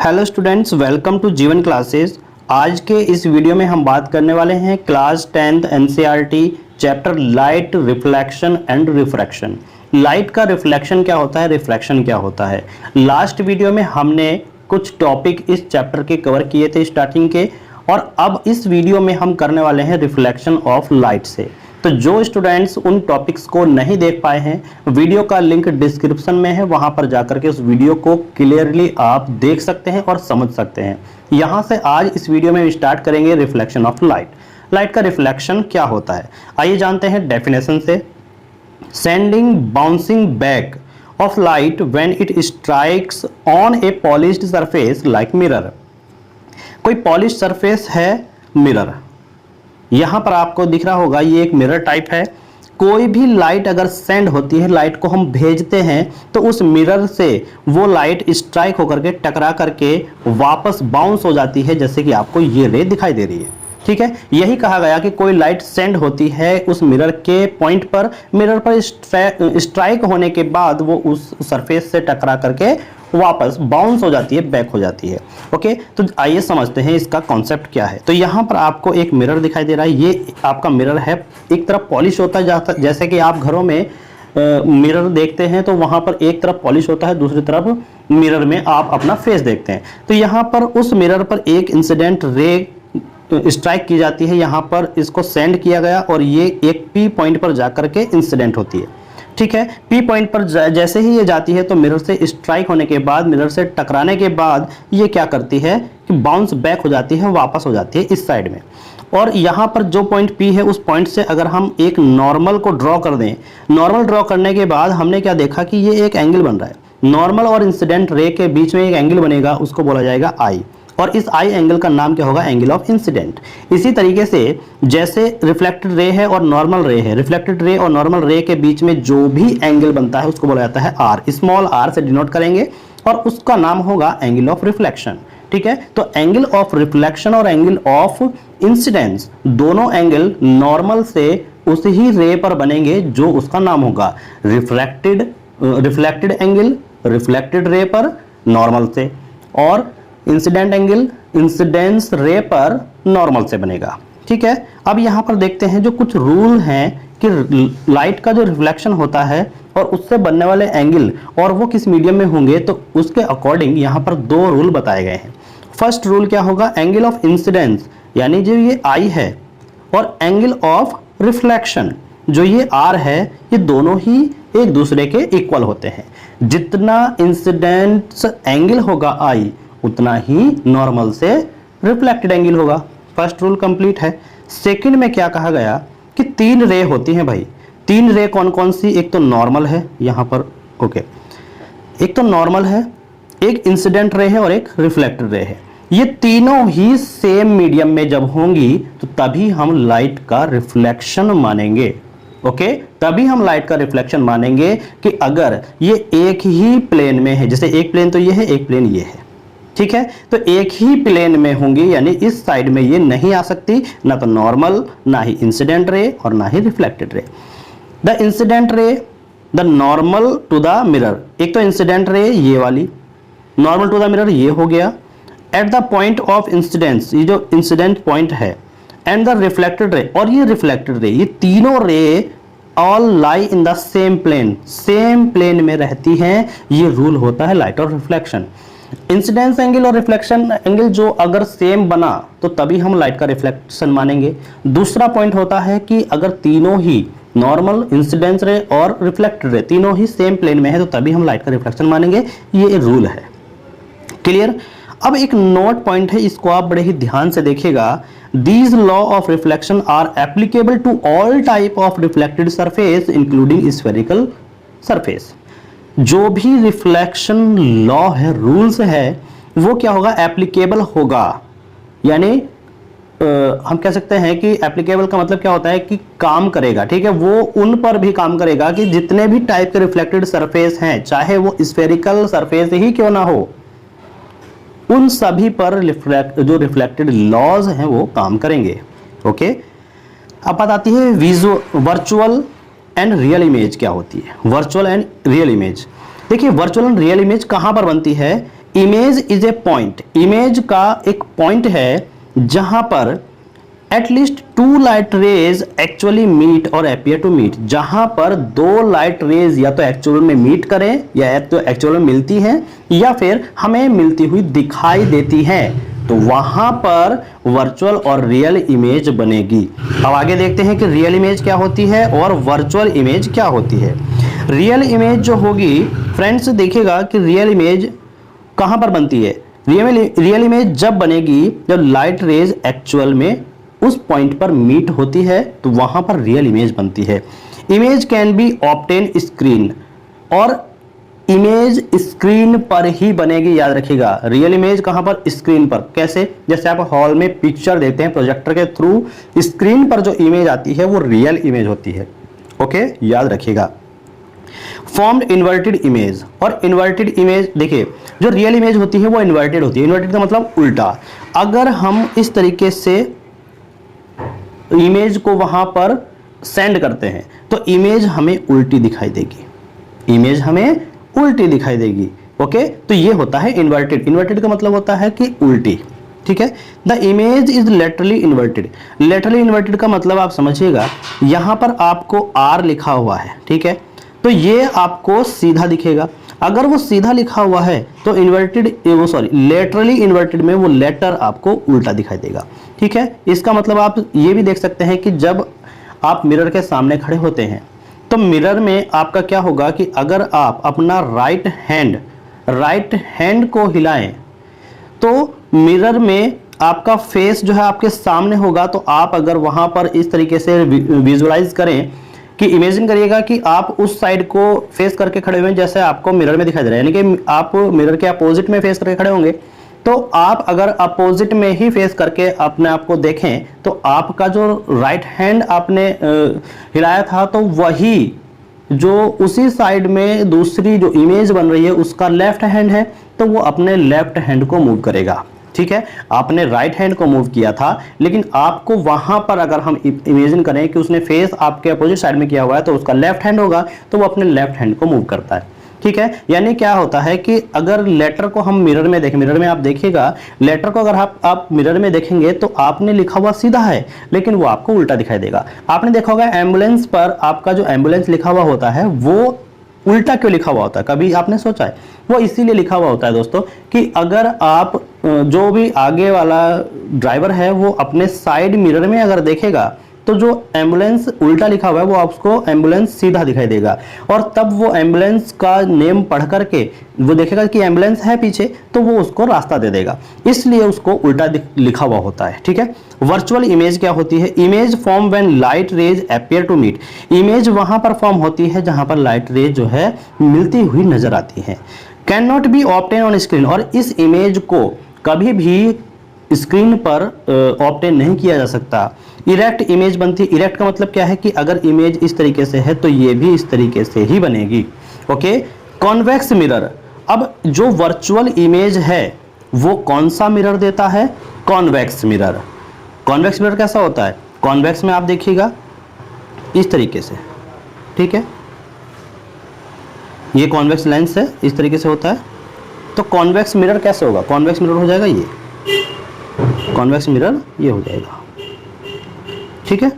Hello students, welcome to जीवन classes. आज के इस वीडियो में हम बात करने वाले हैं class 10th NCERT chapter light, reflection and refraction. Light का रिफ्लेक्शन क्या होता है, रिफ्रैक्शन क्या होता है। लास्ट वीडियो में हमने कुछ टॉपिक इस चैप्टर के कवर किए थे स्टार्टिंग के, और अब इस वीडियो में हम करने वाले हैं रिफ्लेक्शन ऑफ लाइट से। तो जो स्टूडेंट्स उन टॉपिक्स को नहीं देख पाए हैं, वीडियो का लिंक डिस्क्रिप्शन में है, वहां पर जाकर के उस वीडियो को क्लियरली आप देख सकते हैं और समझ सकते हैं। यहां से आज इस वीडियो में स्टार्ट करेंगे रिफ्लेक्शन ऑफ लाइट। लाइट का रिफ्लेक्शन क्या होता है, आइए जानते हैं डेफिनेशन से। Sending bouncing back of light when it strikes on A polished surface like mirror. कोई पॉलिश सरफेस है, मिरर, यहां पर आपको दिख रहा होगा, ये एक मिरर टाइप है। कोई भी लाइट अगर सेंड होती है, लाइट को हम भेजते हैं, तो उस मिरर से वो लाइट स्ट्राइक होकर के टकरा करके वापस बाउंस हो जाती है, जैसे कि आपको ये रे दिखाई दे रही है। ठीक है, यही कहा गया कि कोई लाइट सेंड होती है उस मिरर के पॉइंट पर, मिरर पर स्ट्राइक होने के बाद वो उस सरफेस से टकरा करके वापस बाउंस हो जाती है, बैक हो जाती है। ओके, तो आइए समझते हैं इसका कॉन्सेप्ट क्या है। तो यहाँ पर आपको एक मिरर दिखाई दे रहा है, ये आपका मिरर है। एक तरफ पॉलिश होता है, जैसे कि आप घरों में मिरर देखते हैं तो वहां पर एक तरफ पॉलिश होता है, दूसरी तरफ मिरर में आप अपना फेस देखते हैं। तो यहाँ पर उस मिरर पर एक इंसिडेंट रे स्ट्राइक की जाती है, यहाँ पर इसको सेंड किया गया और ये एक पी पॉइंट पर जाकर के इंसिडेंट होती है। ठीक है, पी पॉइंट पर जैसे ही ये जाती है तो मिरर से स्ट्राइक होने के बाद, मिरर से टकराने के बाद ये क्या करती है कि बाउंस बैक हो जाती है, वापस हो जाती है इस साइड में। और यहाँ पर जो पॉइंट पी है, उस पॉइंट से अगर हम एक नॉर्मल को ड्रॉ कर दें, नॉर्मल ड्रॉ करने के बाद हमने क्या देखा कि ये एक एंगल बन रहा है। नॉर्मल और इंसिडेंट रे के बीच में एक एंगल बनेगा, उसको बोला जाएगा आई, और इस आई एंगल का नाम क्या होगा, एंगल ऑफ इंसिडेंट। इसी तरीके से जैसे रिफ्लेक्टेड रे है और नॉर्मल रे है, रिफ्लेक्टेड रे और नॉर्मल रे के बीच में जो भी एंगल बनता है उसको बोला जाता है आर, स्मॉल आर से डिनोट करेंगे, और उसका नाम होगा एंगल ऑफ रिफ्लेक्शन। ठीक है, तो एंगल ऑफ रिफ्लेक्शन और एंगल ऑफ इंसिडेंस, दोनों एंगल नॉर्मल से उस ही रे पर बनेंगे जो उसका नाम होगा रिफ्लेक्टेड एंगल रिफ्लेक्टेड रे पर नॉर्मल से, और इंसिडेंट एंगल इंसिडेंस रे पर नॉर्मल से बनेगा। ठीक है, अब यहां पर देखते हैं जो कुछ रूल हैं कि लाइट का जो रिफ्लेक्शन होता है और उससे बनने वाले एंगल और वो किस मीडियम में होंगे, तो उसके अकॉर्डिंग यहां पर दो रूल बताए गए हैं। फर्स्ट रूल क्या होगा, एंगल ऑफ इंसिडेंस यानी जो ये आई है, और एंगल ऑफ रिफ्लेक्शन जो ये आर है, ये दोनों ही एक दूसरे के इक्वल होते हैं। जितना इंसिडेंस एंगल होगा आई, उतना ही नॉर्मल से रिफ्लेक्टेड एंगल होगा। फर्स्ट रूल कंप्लीट है। सेकंड में क्या कहा गया कि तीन रे होती हैं भाई। तीन रे कौन कौन सी, एक तो नॉर्मल है यहाँ पर, ओके, एक तो नॉर्मल है, एक इंसिडेंट रे है और एक रिफ्लेक्टेड रे है। ये तीनों ही सेम मीडियम में जब होंगी तो तभी हम लाइट का रिफ्लेक्शन मानेंगे। ओके, तभी हम लाइट का रिफ्लेक्शन मानेंगे कि अगर ये एक ही प्लेन में है, जैसे एक प्लेन तो ये है, एक प्लेन ये है। ठीक है, तो एक ही प्लेन में होंगी, यानी इस साइड में ये नहीं आ सकती, ना तो नॉर्मल, ना ही इंसिडेंट रे और ना ही reflected ray. The incident ray, the normal to the mirror, एक तो इंसिडेंट रे ये वाली, नॉर्मल टू द मिरर ये हो गया। At the point of incidence, ये जो इंसिडेंट पॉइंट है, एंड द रिफ्लेक्टेड रे और ये रिफ्लेक्टेड रे, ये तीनों ray all lie in the same plane, same plane में रहती हैं। ये रूल होता है लाइट और रिफ्लेक्शन। इंसिडेंस एंगल और रिफ्लेक्शन एंगल जो अगर सेम बना तो तभी हम लाइट का रिफ्लेक्शन मानेंगे। दूसरा पॉइंट होता है कि अगर तीनों ही नॉर्मल, इंसिडेंस रे और रिफ्लेक्टेड रे तीनों ही सेम प्लेन में है तो तभी हम लाइट का रिफ्लेक्शन मानेंगे। ये रूल है, क्लियर। अब एक नोट पॉइंट है, इसको आप बड़े ही ध्यान से देखिएगा। These law of reflection are applicable to all type of reflected surface including spherical surface. जो भी रिफ्लेक्शन लॉ है, रूल्स है, वो क्या होगा, एप्लीकेबल होगा। यानी हम कह सकते हैं कि एप्लीकेबल का मतलब क्या होता है कि काम करेगा। ठीक है, वो उन पर भी काम करेगा कि जितने भी टाइप के रिफ्लेक्टेड सरफेस हैं, चाहे वो स्फेरिकल सरफेस ही क्यों ना हो, उन सभी पर जो रिफ्लेक्टेड लॉज हैं वो काम करेंगे। ओके, अब बात आती है वर्चुअल एंड रियल इमेज क्या होती है। वर्चुअल एंड रियल इमेज, देखिए वर्चुअल एंड रियल इमेज कहां पर बनती है, image is a point, image का एक पॉइंट है जहां पर at least two light rays actually meet और अपीयर टू मीट, जहां पर दो लाइट रेज या तो एक्चुअल में मीट करें या तो एक्चुअल में मिलती हैं या फिर हमें मिलती हुई दिखाई देती हैं, तो वहां पर वर्चुअल और रियल इमेज बनेगी। अब आगे देखते हैं कि रियल इमेज क्या होती है और वर्चुअल इमेज क्या होती है। रियल इमेज जो होगी फ्रेंड्स, देखिएगा कि रियल इमेज कहां पर बनती है। रियल इमेज जब बनेगी जब लाइट रेज एक्चुअल में उस पॉइंट पर मीट होती है, तो वहां पर रियल इमेज बनती है। Image can be obtain screen, और इमेज स्क्रीन पर ही बनेगी, याद रखिएगा। रियल इमेज कहां पर? स्क्रीन पर। कैसे? जैसे आप हॉल में पिक्चर देखते हैं प्रोजेक्टर के थ्रू, स्क्रीन पर जो इमेज आती है वो रियल इमेज होती है। ओके, याद रखिएगा। फॉर्म्ड इन्वर्टेड इमेज, और इन्वर्टेड इमेज देखिए, जो रियल इमेज होती है वो इन्वर्टेड होती है। इन्वर्टेड का मतलब उल्टा। अगर हम इस तरीके से इमेज को वहां पर सेंड करते हैं तो इमेज हमें उल्टी दिखाई देगी, इमेज हमें उल्टी दिखाई देगी। ओके, तो ये होता है इन्वर्टेड। इन्वर्टेड का मतलब होता है कि उल्टी। ठीक है, the image is laterally inverted. Laterally inverted का मतलब आप समझिएगा, यहां पर आपको आर लिखा हुआ है, ठीक है, तो ये आपको सीधा दिखेगा। अगर वो सीधा लिखा हुआ है तो लेटरली इन्वर्टेड में वो लेटर आपको उल्टा दिखाई देगा। ठीक है, इसका मतलब आप ये भी देख सकते हैं कि जब आप मिरर के सामने खड़े होते हैं तो मिरर में आपका क्या होगा कि अगर आप अपना राइट हैंड को हिलाएं तो मिरर में आपका फेस जो है आपके सामने होगा। तो आप अगर वहां पर इस तरीके से विजुअलाइज करें कि इमेजिन करिएगा कि आप उस साइड को फेस करके खड़े हुए हैं जैसे आपको मिरर में दिखाई दे रहा है, यानी कि आप मिरर के अपोजिट में फेस करके खड़े होंगे। तो आप अगर अपोजिट में ही फेस करके अपने आप को देखें तो आपका जो राइट हैंड आपने हिलाया था तो वही जो उसी साइड में दूसरी जो इमेज बन रही है उसका लेफ्ट हैंड है, तो वो अपने लेफ्ट हैंड को मूव करेगा। ठीक है, आपने राइट हैंड को मूव किया था, लेकिन आपको वहां पर अगर हम इमेजिन करें कि उसने फेस आपके अपोजिट साइड में किया हुआ है तो उसका लेफ्ट हैंड होगा, तो वो अपने लेफ्ट हैंड को मूव करता है। ठीक है, यानी क्या होता है कि अगर लेटर को हम मिरर में देखें, मिरर में आप देखिएगा लेटर को अगर आप मिरर में देखेंगे तो आपने लिखा हुआ सीधा है लेकिन वो आपको उल्टा दिखाई देगा। आपने देखा होगा एम्बुलेंस पर आपका जो एम्बुलेंस लिखा हुआ होता है वो उल्टा क्यों लिखा हुआ होता है, कभी आपने सोचा है? वो इसीलिए लिखा हुआ होता है दोस्तों कि अगर आप जो भी आगे वाला ड्राइवर है वो अपने साइड मिरर में अगर देखेगा तो जो एम्बुलेंस उल्टा लिखा हुआ है वो आपको एम्बुलेंस सीधा दिखाई देगा, और तब वो एम्बुलेंस का नेम पढ़ करके वो देखेगा कि एम्बुलेंस है पीछे तो वो उसको रास्ता दे देगा, इसलिए उसको उल्टा लिखा हुआ होता है। ठीक है, वर्चुअल इमेज क्या होती है? Image form when light rays appear to meet. Image वहां पर फॉर्म होती है जहां पर लाइट रेज जो है मिलती हुई नजर आती है। Can not be obtain on screen, और इस इमेज को कभी भी स्क्रीन पर ऑब्टेन नहीं किया जा सकता। इरेक्ट इमेज बनती है। इरेक्ट का मतलब क्या है कि अगर इमेज इस तरीके से है तो ये भी इस तरीके से ही बनेगी। Okay, convex mirror. अब जो वर्चुअल इमेज है वो कौन सा मिरर देता है? Convex mirror. कॉन्वेक्स मिरर कैसा होता है? कॉन्वेक्स में आप देखिएगा इस तरीके से, ठीक है, ये कॉन्वेक्स लेंस है, इस तरीके से होता है। तो कॉन्वेक्स मिरर कैसे होगा? कॉन्वेक्स मिरर हो जाएगा ये, कॉन्वेक्स मिरर ये हो जाएगा। ठीक है,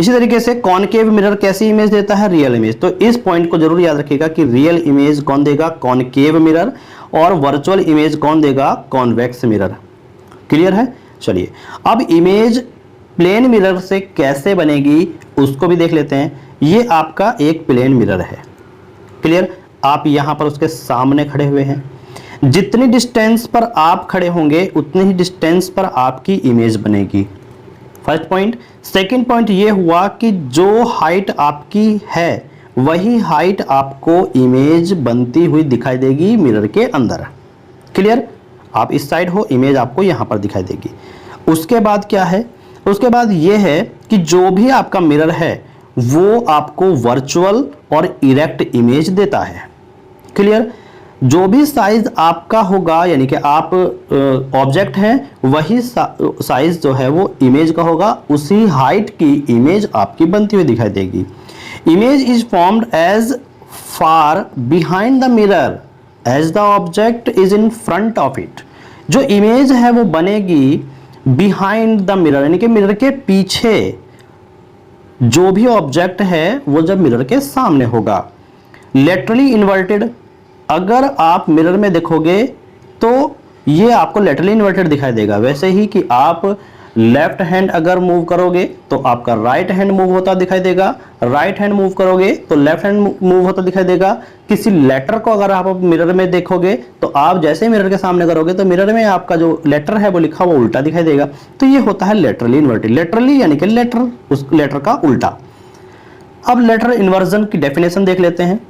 इसी तरीके से कॉनकेव मिरर कैसी इमेज देता है? Real image. तो इस पॉइंट को जरूर याद रखिएगा कि रियल इमेज कौन देगा? कॉनकेव मिरर, और वर्चुअल इमेज कौन देगा? Convex mirror. क्लियर है? चलिए, अब इमेज प्लेन मिरर से कैसे बनेगी उसको भी देख लेते हैं। ये आपका एक प्लेन मिरर है। क्लियर, आप यहां पर उसके सामने खड़े हुए हैं, जितनी डिस्टेंस पर आप खड़े होंगे उतनी ही डिस्टेंस पर आपकी इमेज बनेगी। First point. सेकंड पॉइंट ये हुआ कि जो हाइट आपकी है वही हाइट आपको इमेज बनती हुई दिखाई देगी मिरर के अंदर। क्लियर, आप इस साइड हो, इमेज आपको यहां पर दिखाई देगी। उसके बाद क्या है? उसके बाद ये है कि जो भी आपका मिरर है वो आपको वर्चुअल और इरेक्ट इमेज देता है। क्लियर, जो भी साइज आपका होगा, यानी कि आप ऑब्जेक्ट हैं वही साइज जो है वो इमेज का होगा, उसी हाइट की इमेज आपकी बनती हुई दिखाई देगी। Image is formed as far behind the mirror as the object is in front of it. जो इमेज है वो बनेगी बिहाइंड द मिरर, यानी कि मिरर के पीछे जो भी ऑब्जेक्ट है वो जब मिरर के सामने होगा। लेटरली इन्वर्टेड, अगर आप मिरर में देखोगे तो ये आपको लेटरली इन्वर्टेड दिखाई देगा। वैसे ही कि आप लेफ्ट हैंड अगर मूव करोगे तो आपका राइट हैंड मूव होता दिखाई देगा, राइट हैंड मूव करोगे तो लेफ्ट हैंड मूव होता दिखाई देगा। किसी लेटर को अगर आप मिरर में देखोगे तो आप जैसे मिरर के सामने करोगे तो मिरर में आपका जो लेटर है वो लिखा हुआ उल्टा दिखाई देगा। तो ये होता है लेटरली इन्वर्टेड। लेटरली यानी कि लेटर, उस लेटर का उल्टा। अब लेटर इन्वर्जन की डेफिनेशन देख लेते हैं।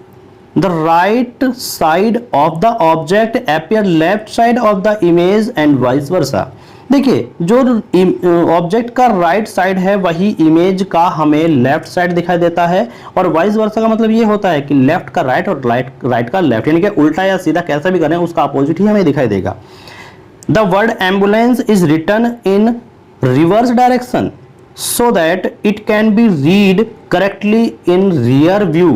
The right side of the object appear left side of the image and vice versa। देखिए, जो ऑब्जेक्ट का राइट साइड है वही इमेज का हमें लेफ्ट साइड दिखाई देता है, और वाइस वर्सा का मतलब ये होता है कि लेफ्ट का राइट और राइट का लेफ्ट, यानी कि उल्टा या सीधा कैसा भी करें उसका अपोजिट ही हमें दिखाई देगा। The word ambulance is written in reverse direction so that it can be read correctly in rear view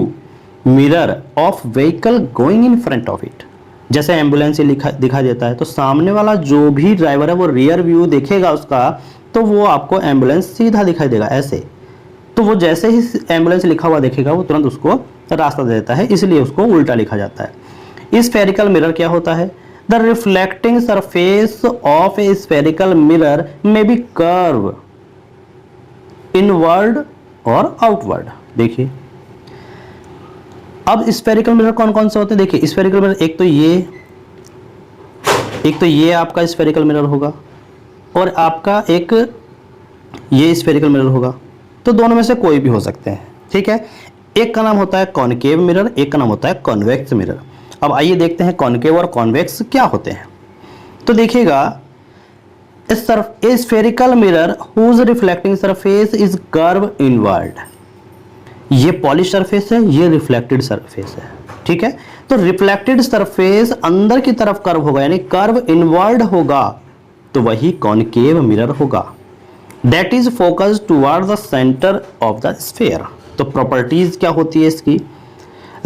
mirror of vehicle going in front of it। जैसे एम्बुलेंस दिखा देता है तो सामने वाला जो भी ड्राइवर है वो रियर व्यू देखेगा उसका, तो वो आपको एम्बुलेंस सीधा दिखाई देगा ऐसे। तो वो जैसे ही एम्बुलेंस लिखा हुआ देखेगा वो तुरंत उसको रास्ता दे देता है, इसलिए उसको उल्टा लिखा जाता है। स्फेरिकल मिरर क्या होता है? The reflecting surface of A spherical mirror में बी कर्व इनवर्ड और आउटवर्ड। देखिए, अब स्फेरिकल मिरर कौन कौन से होते हैं? देखिए, स्फेरिकल मिरर एक तो ये आपका स्फेरिकल मिरर होगा और आपका एक ये स्फेरिकल मिरर होगा। तो दोनों में से कोई भी हो सकते हैं, ठीक है। एक का नाम होता है कॉनकेव मिरर, एक का नाम होता है कॉन्वेक्स मिरर। अब आइए देखते हैं कॉनकेव और कॉन्वेक्स क्या होते हैं। तो देखिएगा, spherical mirror whose reflecting surface is curve inward, ये पॉलिश सरफेस है, ये रिफ्लेक्टेड सरफेस है, ठीक है। तो रिफ्लेक्टेड सरफेस अंदर की तरफ कर्व होगा, यानी कर्व इनवर्ड होगा, तो वही कॉनकेव मिरर होगा। That is focused toward the centre of the sphere. तो प्रॉपर्टीज क्या होती है इसकी?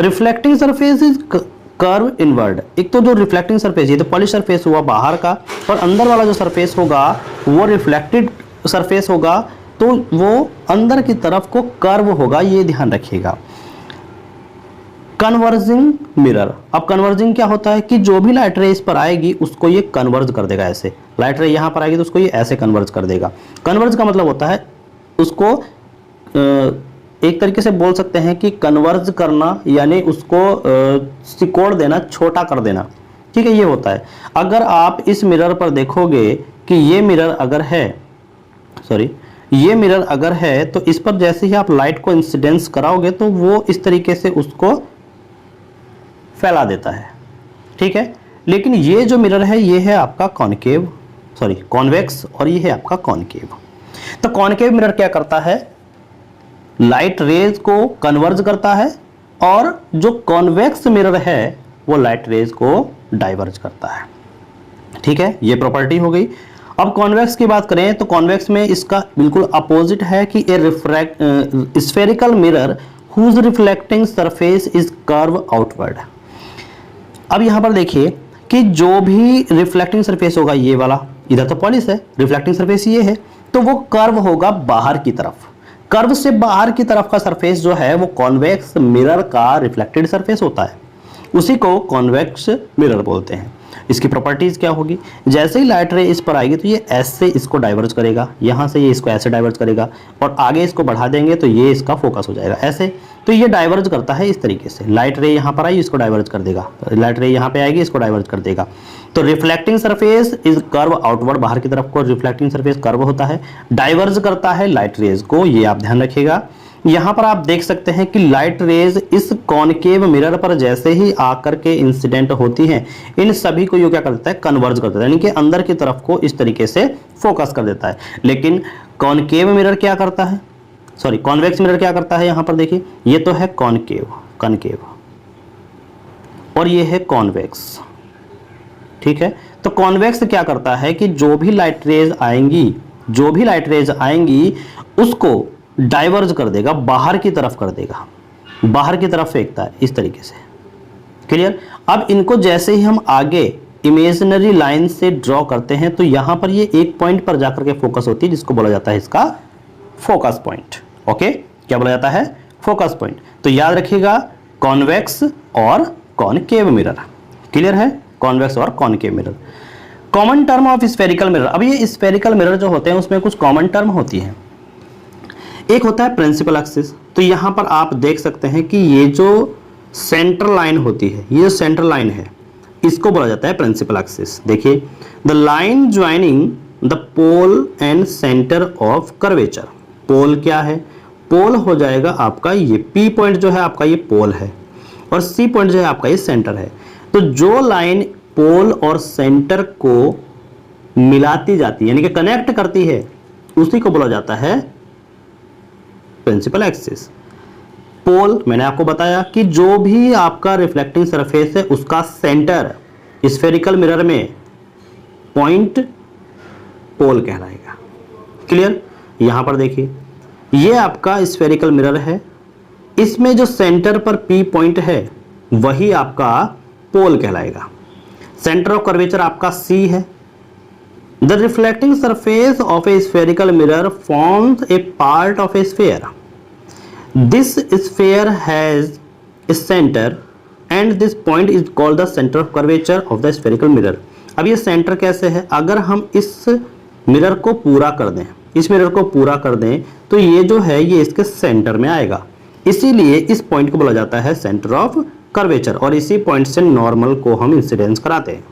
Reflecting surface is curve inward. एक तो जो रिफ्लेक्टिंग सरफेस, ये तो पॉलिश सरफेस हुआ बाहर का, और अंदर वाला जो सरफेस होगा वो रिफ्लेक्टेड सरफेस होगा, तो वो अंदर की तरफ को कर्व होगा, ये ध्यान रखिएगा। कन्वर्जिंग मिरर, अब कन्वर्जिंग क्या होता है कि जो भी लाइट रे इस पर आएगी उसको ये कन्वर्ज कर देगा। ऐसे लाइट रे यहाँ पर आएगी तो उसको ये ऐसे कन्वर्ज कर देगा। कन्वर्ज का मतलब होता है उसको एक तरीके से बोल सकते हैं कि कन्वर्ज करना, यानी उसको सिकोड़ देना, छोटा कर देना, ठीक है, ये होता है। अगर आप इस मिरर पर देखोगे कि ये मिरर अगर है, ये मिरर अगर है तो इस पर जैसे ही आप लाइट को इंसिडेंस कराओगे तो वो इस तरीके से उसको फैला देता है, ठीक है। लेकिन ये जो मिरर है ये है आपका कॉन्वेक्स, और ये है आपका कॉनकेव। तो कॉनकेव मिरर क्या करता है? लाइट रेज को कन्वर्ज करता है, और जो कॉन्वेक्स मिरर है वो लाइट रेज को डाइवर्ज करता है, ठीक है। ये प्रॉपर्टी हो गई। अब कॉन्वेक्स की बात करें तो कॉन्वेक्स में इसका बिल्कुल अपोजिट है कि a spherical mirror whose reflecting surface is curve outward. अब यहां पर देखिए कि जो भी रिफ्लेक्टिंग सरफेस होगा, ये वाला इधर तो पॉलिश है, रिफ्लेक्टिंग सरफेस ये है, तो वो कर्व होगा बाहर की तरफ। कर्व से बाहर की तरफ का सरफेस जो है वो कॉन्वेक्स मिरर का रिफ्लेक्टेड सरफेस होता है, उसी को कॉन्वेक्स मिरर बोलते हैं। इसकी प्रॉपर्टीज क्या होगी? जैसे ही लाइट रे इस पर आएगी तो ये ऐसे इसको डाइवर्ज करेगा, यहाँ से ये इसको ऐसे डाइवर्ज करेगा, और आगे इसको बढ़ा देंगे तो ये इसका फोकस हो जाएगा ऐसे। तो ये डाइवर्ज करता है इस तरीके से। लाइट रे यहाँ पर आई, इसको डाइवर्ज कर देगा, लाइट रे यहाँ पे आएगी, इसको डाइवर्ज कर देगा। तो reflecting surface is curve outward, बाहर की तरफ को रिफ्लेक्टिंग सरफेस कर्व होता है, डाइवर्ज करता है लाइट रेज को, ये आप ध्यान रखिएगा। यहाँ पर आप देख सकते हैं कि लाइट रेज इस कॉनकेव मिरर पर जैसे ही आकर के इंसिडेंट होती हैं, इन सभी को ये क्या कर देता है? कन्वर्ज कर देता है, यानी कि अंदर की तरफ को इस तरीके से फोकस कर देता है। लेकिन कॉनकेव मिरर क्या करता है, कॉन्वेक्स मिरर क्या करता है? यहाँ पर देखिए, ये तो है कॉनकेव और ये है कॉन्वेक्स, ठीक है। तो कॉन्वेक्स क्या करता है कि जो भी लाइट रेज आएंगी उसको डाइवर्ज कर देगा, बाहर की तरफ कर देगा, बाहर की तरफ फेंकता है इस तरीके से, क्लियर। अब इनको जैसे ही हम आगे इमेजिनरी लाइन से ड्रॉ करते हैं तो यहां पर ये एक पॉइंट पर जाकर के फोकस होती है, जिसको बोला जाता है इसका फोकस पॉइंट। ओके, क्या बोला जाता है? Focus point. तो याद रखिएगा कॉन्वेक्स और कॉनकेव मिरर। क्लियर है? कॉन्वेक्स और concave mirror. Common term of spherical mirror. अब ये स्फेरिकल मिरर जो होते हैं उसमें कुछ कॉमन टर्म होती है। एक होता है प्रिंसिपल एक्सिस। तो यहां पर आप देख सकते हैं कि ये जो सेंटर लाइन होती है, ये सेंटर लाइन है, इसको बोला जाता है प्रिंसिपल एक्सिस। देखिए, the line joining the pole and centre of curvature. Pole क्या है? पोल हो जाएगा आपका ये पी पॉइंट जो है आपका ये पोल है, और सी पॉइंट जो है आपका ये सेंटर है। तो जो लाइन पोल और सेंटर को मिलाती जाती है, यानी कि कनेक्ट करती है, उसी को बोला जाता है प्रिंसिपल एक्सिस। पोल मैंने आपको बताया कि जो भी आपका रिफ्लेक्टिंग सरफेस है उसका सेंटर स्फेरिकल मिरर में पॉइंट पोल कहलाएगा। क्लियर? यहां पर देखिए, ये आपका स्फेरिकल मिरर है, इसमें जो सेंटर पर पी पॉइंट है वही आपका पोल कहलाएगा। सेंटर ऑफ कर्वेचर आपका सी है। The reflecting surface of A spherical mirror forms a part of A sphere. This sphere has a centre and this point is called the centre of curvature of the spherical mirror. अब ये centre कैसे है? अगर हम इस mirror को पूरा कर दें, इस मिरर को पूरा कर दें तो ये जो है ये इसके सेंटर में आएगा, इसीलिए इस पॉइंट को बोला जाता है सेंटर ऑफ कर्वेचर, और इसी पॉइंट से नॉर्मल को हम इंसिडेंस कराते हैं।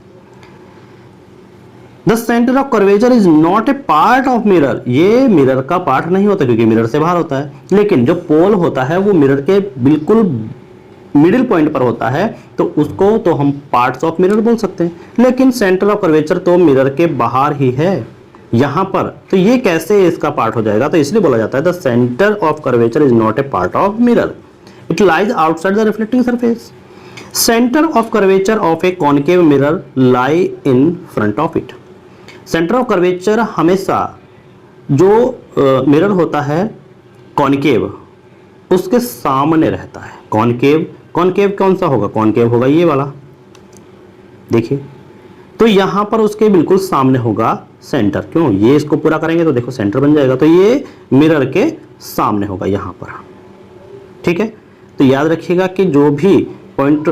The centre of curvature is not a part of mirror. ये मिरर का पार्ट नहीं होता क्योंकि मिरर से बाहर होता है, लेकिन जो पोल होता है वो मिरर के बिल्कुल मिडिल पॉइंट पर होता है, तो उसको तो हम पार्ट्स ऑफ मिरर बोल सकते हैं। लेकिन सेंटर ऑफ कर्वेचर तो मिरर के बाहर ही है यहां पर, तो ये कैसे इसका पार्ट हो जाएगा? तो इसलिए बोला जाता है the centre of curvature is not a part of mirror, it lies outside the reflecting surface. Centre of curvature of a concave mirror lie in front of it. Centre of curvature हमेशा जो mirror होता है concave, उसके सामने रहता है। Concave, concave कौन सा होगा? कॉनकेव होगा ये वाला, देखिए। तो यहां पर उसके बिल्कुल सामने होगा सेंटर। क्यों? ये इसको पूरा करेंगे तो देखो सेंटर बन जाएगा, तो ये मिरर के सामने होगा यहां पर। ठीक है, तो याद रखिएगा कि जो भी पॉइंट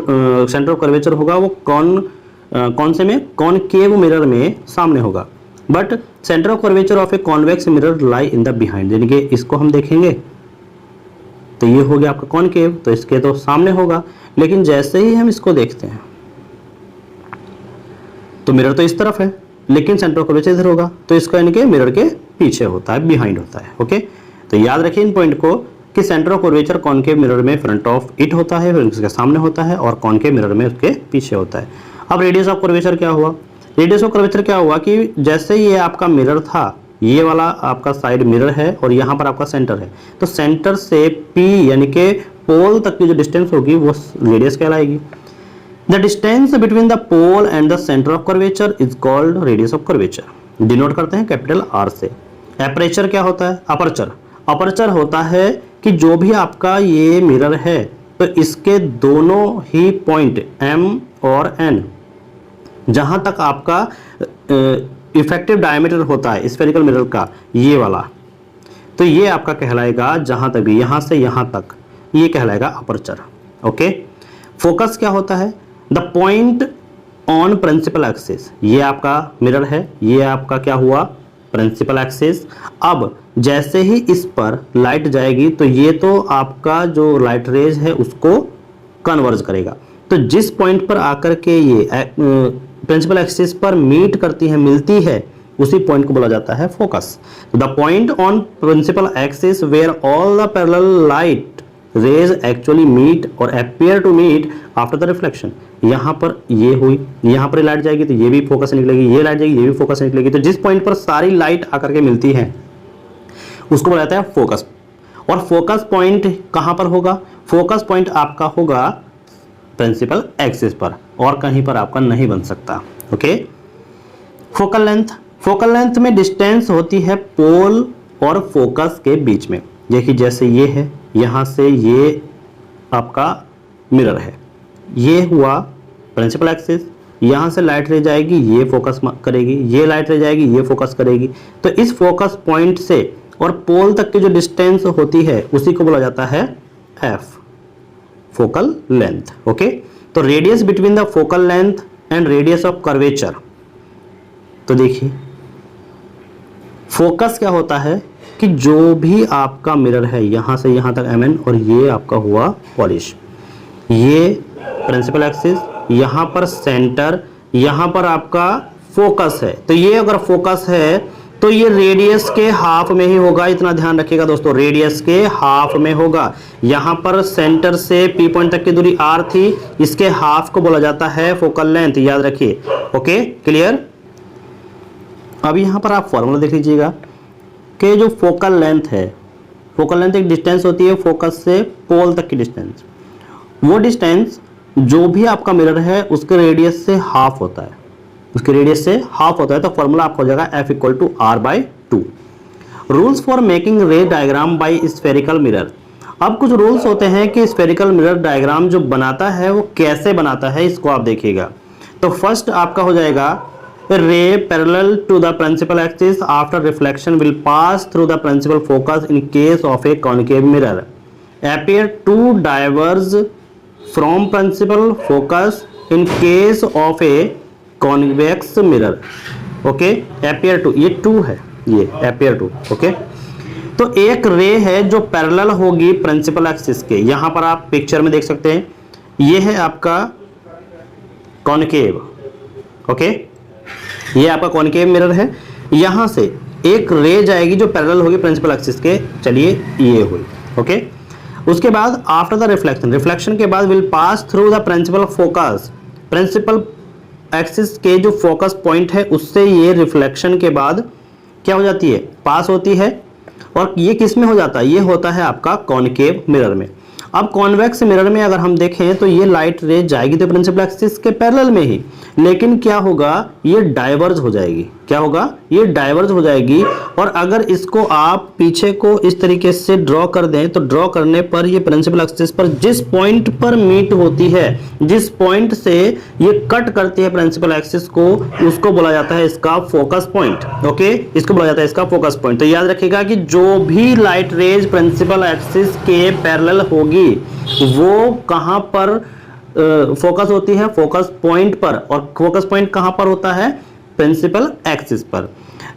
सेंटर ऑफ कर्वेचर होगा वो कौन से में? कॉनकेव मिरर में सामने होगा। But centre of curvature of A convex mirror lie in the behind, यानी कि इसको हम देखेंगे तो ये हो गया आपका कॉनकेव, तो इसके तो सामने होगा। लेकिन जैसे ही हम इसको देखते हैं तो मिरर तो इस तरफ है, लेकिन सेंटर ऑफ कर्वेचर इधर होगा, तो इसका यानी कि मिरर के पीछे होता है, बिहाइंड होता है। ओके, तो याद रखिए इन पॉइंट को कि centre of curvature concave mirror में फ्रंट ऑफ इट होता है, फिर उसके सामने होता है, और कॉनकेव मिरर में उसके पीछे होता है। अब रेडियस ऑफ कर्वेचर क्या हुआ? रेडियस ऑफ कर्वेचर क्या हुआ कि जैसे ये आपका मिरर था, ये वाला आपका साइड मिरर है और यहाँ पर आपका सेंटर है, तो सेंटर से पी यानी कि पोल तक की जो डिस्टेंस होगी वो रेडियस कहलाएगी। The distance between the pole and the centre of curvature is called radius of curvature. Denote करते हैं कैपिटल आर से। एपरेचर क्या होता है? अपर्चर। अपर्चर होता है कि जो भी आपका ये मिरर है तो इसके दोनों ही पॉइंट M और N, जहां तक आपका इफेक्टिव डायमीटर होता है स्फेरिकल मिरर का, ये वाला, तो ये आपका कहलाएगा जहां तक भी, यहां से यहां तक, ये कहलाएगा अपर्चर। ओके, फोकस क्या होता है? The point on principal axis. ये आपका मिरर है, ये आपका क्या हुआ? Principal axis. अब जैसे ही इस पर लाइट जाएगी तो ये तो आपका जो लाइट रेज है उसको कन्वर्ज करेगा, तो जिस पॉइंट पर आकर के ये प्रिंसिपल एक्सिस पर मीट करती है, मिलती है, उसी पॉइंट को बोला जाता है focus. The point on principal axis where all the parallel light rays actually meet or appear to meet after the reflection. यहाँ पर ये हुई, यहाँ पर लाइट जाएगी तो ये भी फोकस से निकलेगी, ये लाइट जाएगी ये भी फोकस से निकलेगी, तो जिस पॉइंट पर सारी लाइट आकर के मिलती है उसको बोला जाता है फोकस। और फोकस पॉइंट कहाँ पर होगा? फोकस पॉइंट आपका होगा प्रिंसिपल एक्सिस पर, और कहीं पर आपका नहीं बन सकता। Okay, focal length. Focal length में डिस्टेंस होती है पोल और फोकस के बीच में। देखिए जैसे ये है, यहाँ से ये आपका मिरर है, ये हुआ प्रिंसिपल एक्सिस, यहाँ से लाइट रे जाएगी, ये फोकस करेगी, ये लाइट रे जाएगी, ये फोकस करेगी। तो इस फोकस पॉइंट से और पोल तक की जो डिस्टेंस होती है उसी को बोला जाता है एफ, फोकल लेंथ। ओके, तो radius between the focal length and radius of curvature. तो देखिए फोकस क्या होता है कि जो भी आपका मिरर है यहाँ से यहाँ तक mn, और ये आपका हुआ पॉलिश, ये प्रिंसिपल एक्सिस, यहाँ पर सेंटर, यहाँ पर आपका फोकस है। तो ये अगर फोकस है तो ये रेडियस के हाफ में ही होगा, इतना ध्यान रखिएगा दोस्तों, रेडियस के हाफ में होगा। यहाँ पर सेंटर से पी पॉइंट तक की दूरी r थी, इसके हाफ को बोला जाता है फोकल लेंथ, याद रखिए। Okay, clear. अब यहाँ पर आप फॉर्मूला देख लीजिएगा कि जो फोकल लेंथ है, फोकल लेंथ एक डिस्टेंस होती है फोकस से पोल तक की डिस्टेंस, वो डिस्टेंस जो भी आपका मिरर है उसके रेडियस से हाफ होता है, उसके रेडियस से हाफ होता है। तो फॉर्मूला आपका हो जाएगा F equal to R/2। Rules for making ray diagram by spherical mirror. अब कुछ रूल्स होते हैं कि स्फेरिकल मिरर डायग्राम जो बनाता है वो कैसे बनाता है, इसको आप देखिएगा। तो फर्स्ट आपका हो जाएगा ray parallel to the principal axis after reflection will pass through the principal focus in case of a concave mirror appear to diverge from principal focus in case of a convex mirror। Okay, appear to, ये to है, ये appear to। Okay, तो एक रे है जो parallel होगी principal axis के, यहां पर आप पिक्चर में देख सकते हैं, ये है आपका कॉन्केव। ओके, ये आपका कॉन्केव मिरर है, यहां से एक रे जाएगी जो पैरेलल होगी प्रिंसिपल एक्सिस के, चलिए ये हुई। ओके, उसके बाद आफ्टर द रिफ्लेक्शन, रिफ्लेक्शन के बाद will pass through the principal focus, principal axis के जो फोकस पॉइंट है उससे ये रिफ्लेक्शन के बाद क्या हो जाती है, पास होती है। और ये किस में हो जाता है, ये होता है आपका कॉन्केव मिरर में। अब कॉन्वेक्स मिरर में अगर हम देखें तो ये लाइट रे जाएगी तो प्रिंसिपल एक्सिस के पैरेलल में ही, लेकिन क्या होगा, ये डाइवर्ज हो जाएगी। क्या होगा, ये डाइवर्ज हो जाएगी। और अगर इसको आप पीछे को इस तरीके से ड्रॉ कर दें तो ड्रॉ करने पर ये प्रिंसिपल एक्सिस पर जिस पॉइंट पर मीट होती है, जिस पॉइंट से ये कट करती है प्रिंसिपल एक्सिस को, उसको बोला जाता है इसका फोकस पॉइंट। ओके, इसको बोला जाता है इसका फोकस पॉइंट। तो याद रखिएगा कि जो भी लाइट रेज प्रिंसिपल एक्सिस के पैरेलल होगी वो कहां पर फोकस होती है, फोकस पॉइंट पर। और फोकस पॉइंट कहां पर होता है, प्रिंसिपल एक्सिस पर।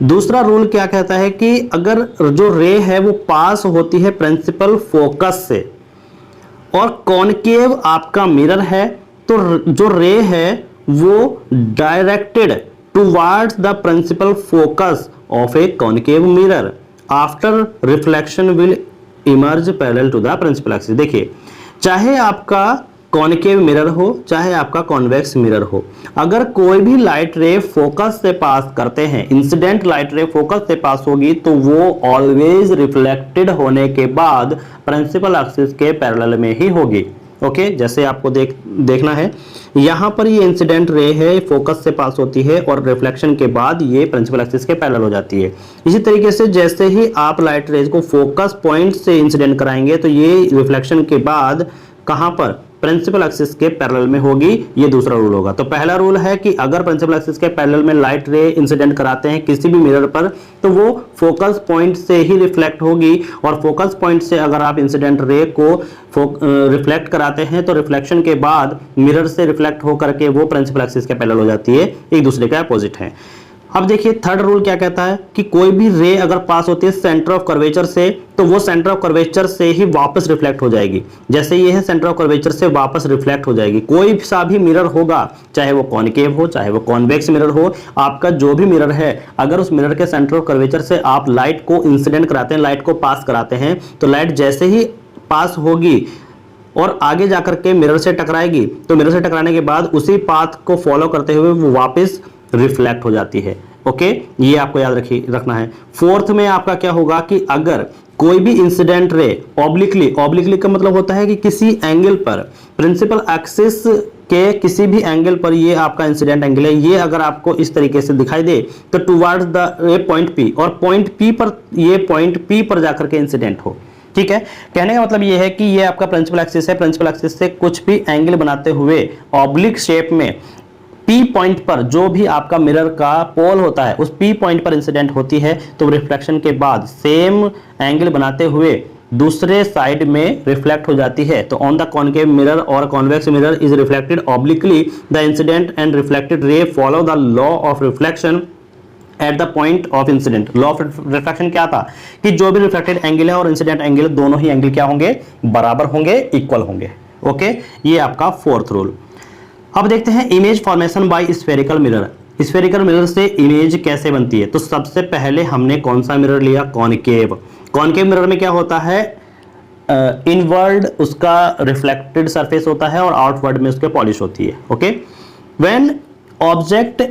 दूसरा रूल क्या कहता है कि अगर जो रे है वो पास होती है प्रिंसिपल फोकस से और कॉनकेव आपका मिरर है, तो जो रे है वो directed towards the principal focus of a concave mirror after reflection will emerge parallel to the principal axis. देखिए, चाहे आपका कॉनकेव मिरर हो चाहे आपका कॉन्वेक्स मिरर हो, अगर कोई भी लाइट रे फोकस से पास करते हैं, इंसिडेंट लाइट रे फोकस से पास होगी तो वो ऑलवेज रिफ्लेक्टेड होने के बाद प्रिंसिपल एक्सिस के पैरेलल में ही होगी। ओके, जैसे आपको देखना है, यहाँ पर ये इंसिडेंट रे है, फोकस से पास होती है और रिफ्लेक्शन के बाद ये प्रिंसिपल एक्सिस के पैरेलल हो जाती है। इसी तरीके से जैसे ही आप लाइट रेज को फोकस पॉइंट से इंसिडेंट कराएंगे तो ये रिफ्लेक्शन के बाद कहाँ पर, प्रिंसिपल एक्सिस के पैरेलल में होगी। ये दूसरा रूल होगा। तो पहला रूल है कि अगर प्रिंसिपल एक्सिस के पैरेलल में लाइट रे इंसिडेंट कराते हैं किसी भी मिरर पर तो वो फोकस पॉइंट से ही रिफ्लेक्ट होगी, और फोकस पॉइंट से अगर आप इंसिडेंट रे को रिफ्लेक्ट कराते हैं तो रिफ्लेक्शन के बाद मिरर से रिफ्लेक्ट होकर के वो प्रिंसिपल एक्सिस के पैरेलल हो जाती है, एक दूसरे के अपोजिट है। अब देखिए थर्ड रूल क्या कहता है कि कोई भी रे अगर पास होती है सेंटर ऑफ कर्वेचर से तो वो सेंटर ऑफ कर्वेचर से ही वापस रिफ्लेक्ट हो जाएगी। जैसे ये है सेंटर ऑफ कर्वेचर से वापस रिफ्लेक्ट हो जाएगी। कोई सा भी मिरर होगा, चाहे वो कॉनकेव हो चाहे वो कॉन्वेक्स मिरर हो, आपका जो भी मिरर है, अगर उस मिरर के सेंटर ऑफ कर्वेचर से आप लाइट को इंसिडेंट कराते हैं, लाइट को पास कराते हैं, तो लाइट जैसे ही पास होगी और आगे जाकर के मिरर से टकराएगी तो मिरर से टकराने के बाद उसी पाथ को फॉलो करते हुए वो वापस रिफ्लेक्ट हो जाती है। ओके, ये आपको याद रखना है। फोर्थ में आपका क्या होगा कि अगर कोई भी इंसिडेंट रे ऑब्लिकली का मतलब होता है कि किसी एंगल पर, प्रिंसिपल एक्सिस के किसी भी एंगल पर, ये आपका इंसिडेंट एंगल है, ये अगर आपको इस तरीके से दिखाई दे तो टुवर्ड्स द पॉइंट पी, और पॉइंट पी पर, ये पॉइंट पी पर जाकर के इंसिडेंट हो, ठीक है, कहने का मतलब ये है कि ये आपका प्रिंसिपल एक्सिस है, प्रिंसिपल एक्सिस से कुछ भी एंगल बनाते हुए ऑब्लिक शेप में पी पॉइंट पर जो भी आपका मिरर का पोल होता है उस पी पॉइंट पर इंसिडेंट होती है, तो रिफ्लेक्शन के बाद सेम एंगल बनाते हुए दूसरे साइड में रिफ्लेक्ट हो जाती है। तो ऑन द कॉनकेव मिरर और convex mirror is reflected obliquely, the incident and reflected ray follow the law of reflection eight the point of incident. Law of reflection क्या था कि जो भी रिफ्लेक्टेड एंगल है और इंसिडेंट एंगल दोनों ही angle क्या होंगे, बराबर होंगे, इक्वल होंगे। ओके, ये आपका फोर्थ रूल। अब देखते हैं image formation by spherical mirror. Spherical mirror से इमेज कैसे बनती है? तो सबसे पहले हमने कौन सा मिरर लिया, कॉनकेव। कॉनकेव मिरर में क्या होता है, इनवर्ड उसका रिफ्लेक्टेड सरफेस होता है और आउटवर्ड में उसके पॉलिश होती है। Okay, when object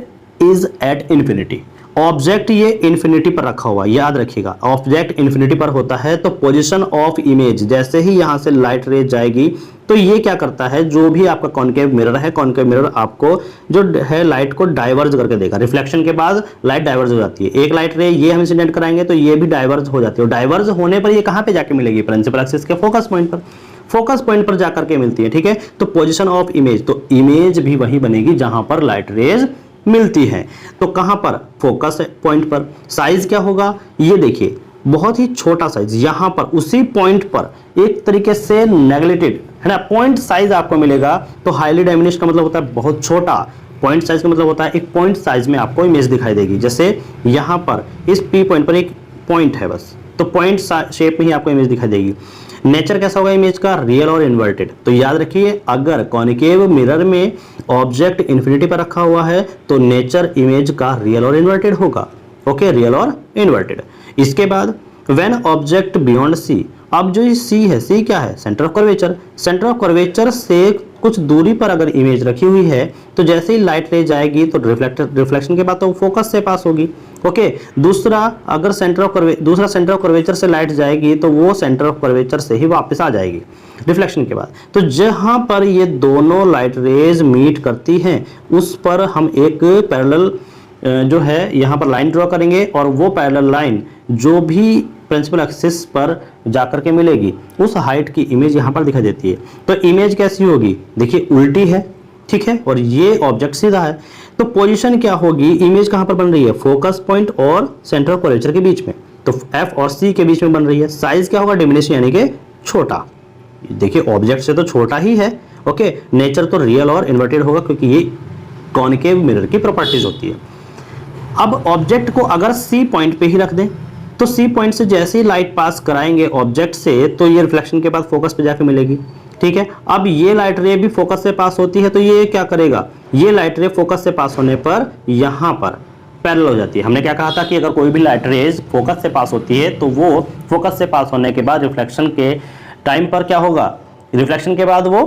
is at infinity, object ये इंफिनिटी पर रखा हुआ, याद रखिएगा ऑब्जेक्ट इंफिनिटी पर होता है तो पोजीशन ऑफ इमेज, जैसे ही यहां से लाइट रे जाएगी तो ये क्या करता है, जो भी आपका कॉनकेव मिरर है, कॉनकेव मिरर आपको जो है लाइट को डाइवर्ज करके देगा। रिफ्लेक्शन के बाद लाइट डाइवर्ज हो जाती है, एक लाइट रे ये हम इंसिडेंट कराएंगे तो ये भी डाइवर्ज हो जाती है, डाइवर्ज होने पर ये कहां पे जाके मिलेगी, प्रिंसिपल एक्सिस के फोकस पॉइंट पर, फोकस पॉइंट पर जाकर के मिलती है। ठीक है, तो पोजीशन ऑफ इमेज, तो इमेज भी वही बनेगी जहां पर लाइट रेज मिलती है। तो कहां पर, फोकस पॉइंट पर। साइज क्या होगा, ये देखिए बहुत ही छोटा साइज, यहां पर उसी पॉइंट पर एक तरीके से नेग्लेक्टेड है ना, पॉइंट साइज आपको मिलेगा। तो हाईली डायमिनिश का मतलब होता है बहुत छोटा, पॉइंट साइज का मतलब होता है एक पॉइंट साइज में आपको इमेज दिखाई देगी। जैसे यहां पर इस पी पॉइंट पर एक पॉइंट है बस, तो पॉइंट शेप में ही आपको इमेज दिखाई देगी। नेचर कैसा होगा इमेज का, रियल और इन्वर्टेड। तो याद रखिए अगर कॉनिकेव मिरर में ऑब्जेक्ट इन्फिनिटी पर रखा हुआ है तो नेचर इमेज का रियल और इन्वर्टेड होगा। ओके, रियल और इन्वर्टेड। इसके बाद व्हेन ऑब्जेक्ट बियॉन्ड सी, अब जो ये सी है, सी क्या है, centre of curvature. Centre of curvature से कुछ दूरी पर अगर इमेज रखी हुई है तो जैसे ही लाइट रे जाएगी तो रिफ्लेक्शन के बाद तो फोकस से पास होगी। ओके, दूसरा अगर सेंटर ऑफ कर्वेचर से लाइट जाएगी तो वो सेंटर ऑफ कर्वेचर से ही वापस आ जाएगी रिफ्लेक्शन के बाद। तो जहां पर ये दोनों लाइट रेज मीट करती हैं उस पर हम एक पैरेलल जो है यहाँ पर लाइन ड्रॉ करेंगे और वो पैरेलल लाइन जो भी प्रिंसिपल एक्सिस पर जाकर के मिलेगी उस हाइट की इमेज यहाँ पर दिखाई देती है। तो इमेज कैसी होगी, देखिए उल्टी है, ठीक है, और ये ऑब्जेक्ट सीधा है। तो पोजीशन क्या होगी, इमेज कहाँ पर बन रही है, फोकस पॉइंट और सेंटर ऑफ कर्वेचर के बीच में, तो एफ और सी के बीच में बन रही है। साइज क्या होगा, डिमिनिश यानी कि छोटा। देखिए ऑब्जेक्ट से तो छोटा ही है। ओके, नेचर तो रियल और इन्वर्टेड होगा क्योंकि ये कॉनकेव मिरर की प्रॉपर्टीज होती है। अब ऑब्जेक्ट को अगर सी पॉइंट पे ही रख दें तो सी पॉइंट से जैसे ही लाइट पास कराएंगे ऑब्जेक्ट से तो ये रिफ्लेक्शन के बाद फोकस पे जाके मिलेगी। ठीक है, अब ये लाइट रे भी फोकस से पास होती है तो ये क्या करेगा, ये लाइट रे फोकस से पास होने पर यहाँ पर पैरेलल हो जाती है। हमने क्या कहा था कि अगर कोई भी लाइट रेज फोकस से पास होती है तो वो फोकस से पास होने के बाद रिफ्लेक्शन के टाइम पर क्या होगा, रिफ्लेक्शन के बाद वो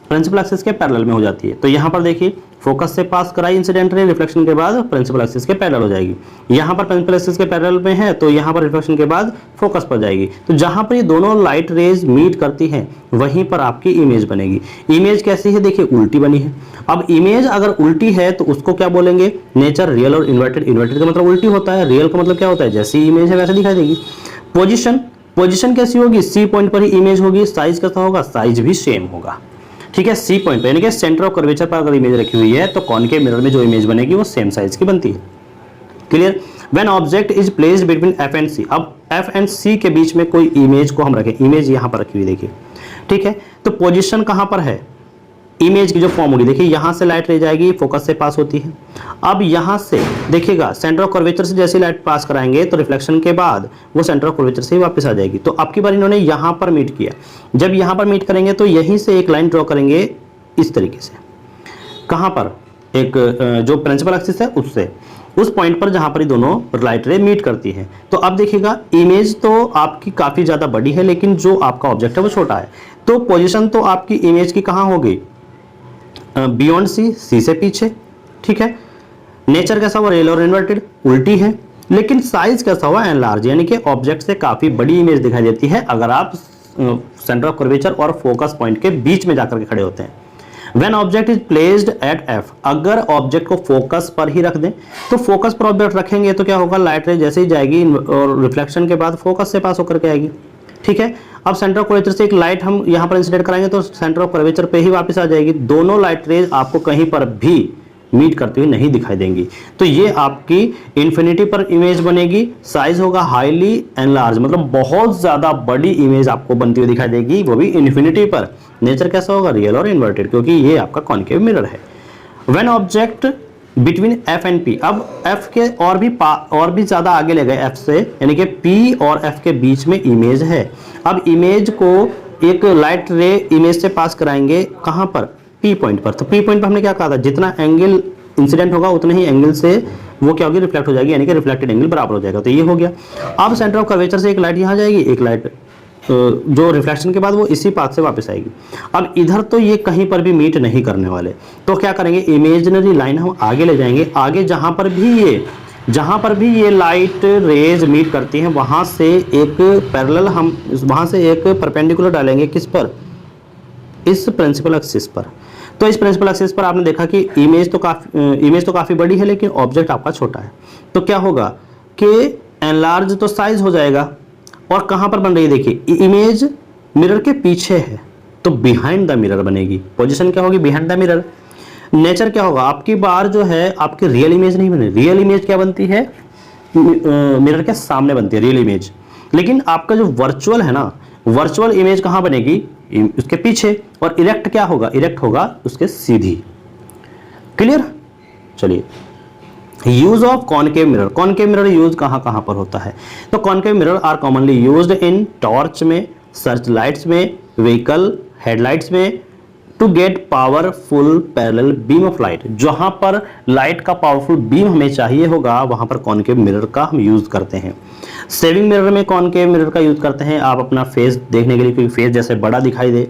प्रिंसिपल एक्सिस के पैरेलल में हो जाती है। तो यहाँ पर देखिए फोकस से पास कराई इंसिडेंट रे, रिफ्लेक्शन के बाद प्रिंसिपल एक्सिस के पैरेलल हो जाएगी। यहाँ पर प्रिंसिपल एक्सिस के पैरेलल में है तो यहाँ पर रिफ्लेक्शन के बाद फोकस पर जाएगी। तो जहाँ पर ये दोनों लाइट रेज मीट करती हैं वहीं पर आपकी इमेज बनेगी। इमेज कैसी है, देखिए उल्टी बनी है। अब इमेज अगर उल्टी है तो उसको क्या बोलेंगे, नेचर रियल और इन्वर्टेड। इन्वर्टेड का मतलब उल्टी होता है, रियल का मतलब क्या होता है, जैसी इमेज है वैसे दिखाई देगी। पोजीशन कैसी होगी, सी पॉइंट पर ही इमेज होगी। साइज कैसा होगा, साइज भी सेम होगा। ठीक है, सी पॉइंट पर यानी कि सेंटर ऑफ कर्वेचर पर अगर इमेज रखी हुई है तो कॉनकेव मिरर में जो इमेज बनेगी वो सेम साइज की बनती है। Clear. When object is placed between F and C, अब एफ एंड सी के बीच में कोई इमेज को हम रखें, इमेज यहां पर रखी हुई देखिए। ठीक है, तो पोजीशन कहां पर है, इमेज की जो फॉर्म होगी देखिए यहां से लाइट ले जाएगी, फोकस से पास होती है। अब यहां से देखिएगा सेंटर ऑफ कर्वेचर से जैसे लाइट पास कराएंगे तो रिफ्लेक्शन के बाद वो सेंटर ऑफ कर्वेचर से ही वापस आ जाएगी। तो अब की बार इन्होंने यहां पर मीट किया, जब यहां पर मीट करेंगे तो यहीं से एक लाइन ड्रॉ करेंगे इस तरीके से, कहां पर, एक जो प्रिंसिपल एक्सिस है उससे उस पॉइंट पर जहां पर ये दोनों लाइट रे मीट करती है। तो अब देखिएगा इमेज तो आपकी काफी ज्यादा बड़ी है लेकिन जो आपका ऑब्जेक्ट है वो छोटा है। तो पोजीशन तो आपकी इमेज की कहां होगी, बियॉन्ड सी, सी से पीछे। ठीक है, नेचर कैसा हुआ, रियल और इन्वर्टेड, उल्टी है। लेकिन साइज कैसा हुआ, एनलार्ज, यानी कि ऑब्जेक्ट से काफी बड़ी इमेज दिखाई देती है अगर आप सेंटर ऑफ कर्वेचर और फोकस पॉइंट के बीच में जाकर के खड़े होते हैं। When object is placed at F, अगर ऑब्जेक्ट को फोकस पर ही रख दें तो फोकस पर ऑब्जेक्ट रखेंगे तो क्या होगा, लाइट रे जैसे ही जाएगी और रिफ्लेक्शन के बाद फोकस से पास होकर के आएगी। ठीक है। अब सेंटर ऑफ कर्वेचर से एक लाइट हम यहाँ पर इंसिडेंट कराएंगे तो सेंटर ऑफ कर्वेचर पे ही वापस आ जाएगी। दोनों लाइट रेज आपको कहीं पर भी मीट करती हुई नहीं दिखाई देंगी। तो ये आपकी इन्फिनिटी पर इमेज बनेगी, साइज होगा हाईली एनलार्ज, मतलब बहुत ज्यादा बड़ी इमेज आपको बनती हुई दिखाई देगी, वो भी इन्फिनिटी पर। नेचर कैसा होगा, रियल और इन्वर्टेड, क्योंकि ये आपका कॉन्केव मिरर है। When object between F and P, अब एफ के और भी ज्यादा आगे ले गए एफ से, यानी कि पी और एफ के बीच में इमेज है। अब इमेज को एक लाइट रे इमेज से पास कराएंगे, कहां पर, पी पॉइंट पर। तो पी पॉइंट पर हमने क्या कहा था, जितना एंगल इंसिडेंट होगा उतने ही एंगल से वो क्या होगी, रिफ्लेक्ट हो जाएगी, यानी कि रिफ्लेक्टेड एंगल बराबर हो जाएगा। तो ये हो गया। अब सेंटर ऑफ कर्वेचर से एक लाइट यहाँ जाएगी, एक लाइट जो रिफ्लेक्शन के बाद वो इसी पाथ से वापस आएगी। अब इधर तो ये कहीं पर भी मीट नहीं करने वाले, तो क्या करेंगे, इमेजिनरी लाइन हम आगे ले जाएंगे। आगे जहां पर भी ये लाइट रेज मीट करती हैं वहां से एक पैरेलल, हम वहां से एक परपेंडिकुलर डालेंगे, किस पर, इस प्रिंसिपल एक्सिस पर। तो इस प्रिंसिपल एक्सिस पर आपने देखा कि इमेज तो काफी बड़ी है लेकिन ऑब्जेक्ट आपका छोटा है। तो क्या होगा कि एनलार्ज तो साइज हो जाएगा, और कहां पर बन रही है, देखिए इमेज मिरर के पीछे है तो बिहाइंड द मिरर बनेगी। पोजीशन क्या होगी, बिहाइंड द मिरर। नेचर क्या होगा, आपकी बार जो है आपकी रियल इमेज नहीं बने, रियल इमेज क्या बनती है, मिरर के सामने बनती है रियल इमेज। लेकिन आपका जो वर्चुअल है ना, वर्चुअल इमेज कहां बनेगी, उसके पीछे। और इरेक्ट क्या होगा, इरेक्ट होगा उसके सीधी। क्लियर। चलिए, use of concave mirror. Concave mirror use कहां कहां पर होता है, तो concave mirror are commonly used in torch में, सर्च लाइट्स में, व्हीकल हेडलाइट्स में, to get powerful parallel beam of light. जहां पर लाइट का पावरफुल बीम हमें चाहिए होगा वहां पर कॉनकेव मिरर का हम यूज करते हैं। सेविंग मिरर में कॉनकेव मिरर का यूज करते हैं आप अपना फेस देखने के लिए, क्योंकि फेस जैसे बड़ा दिखाई दे।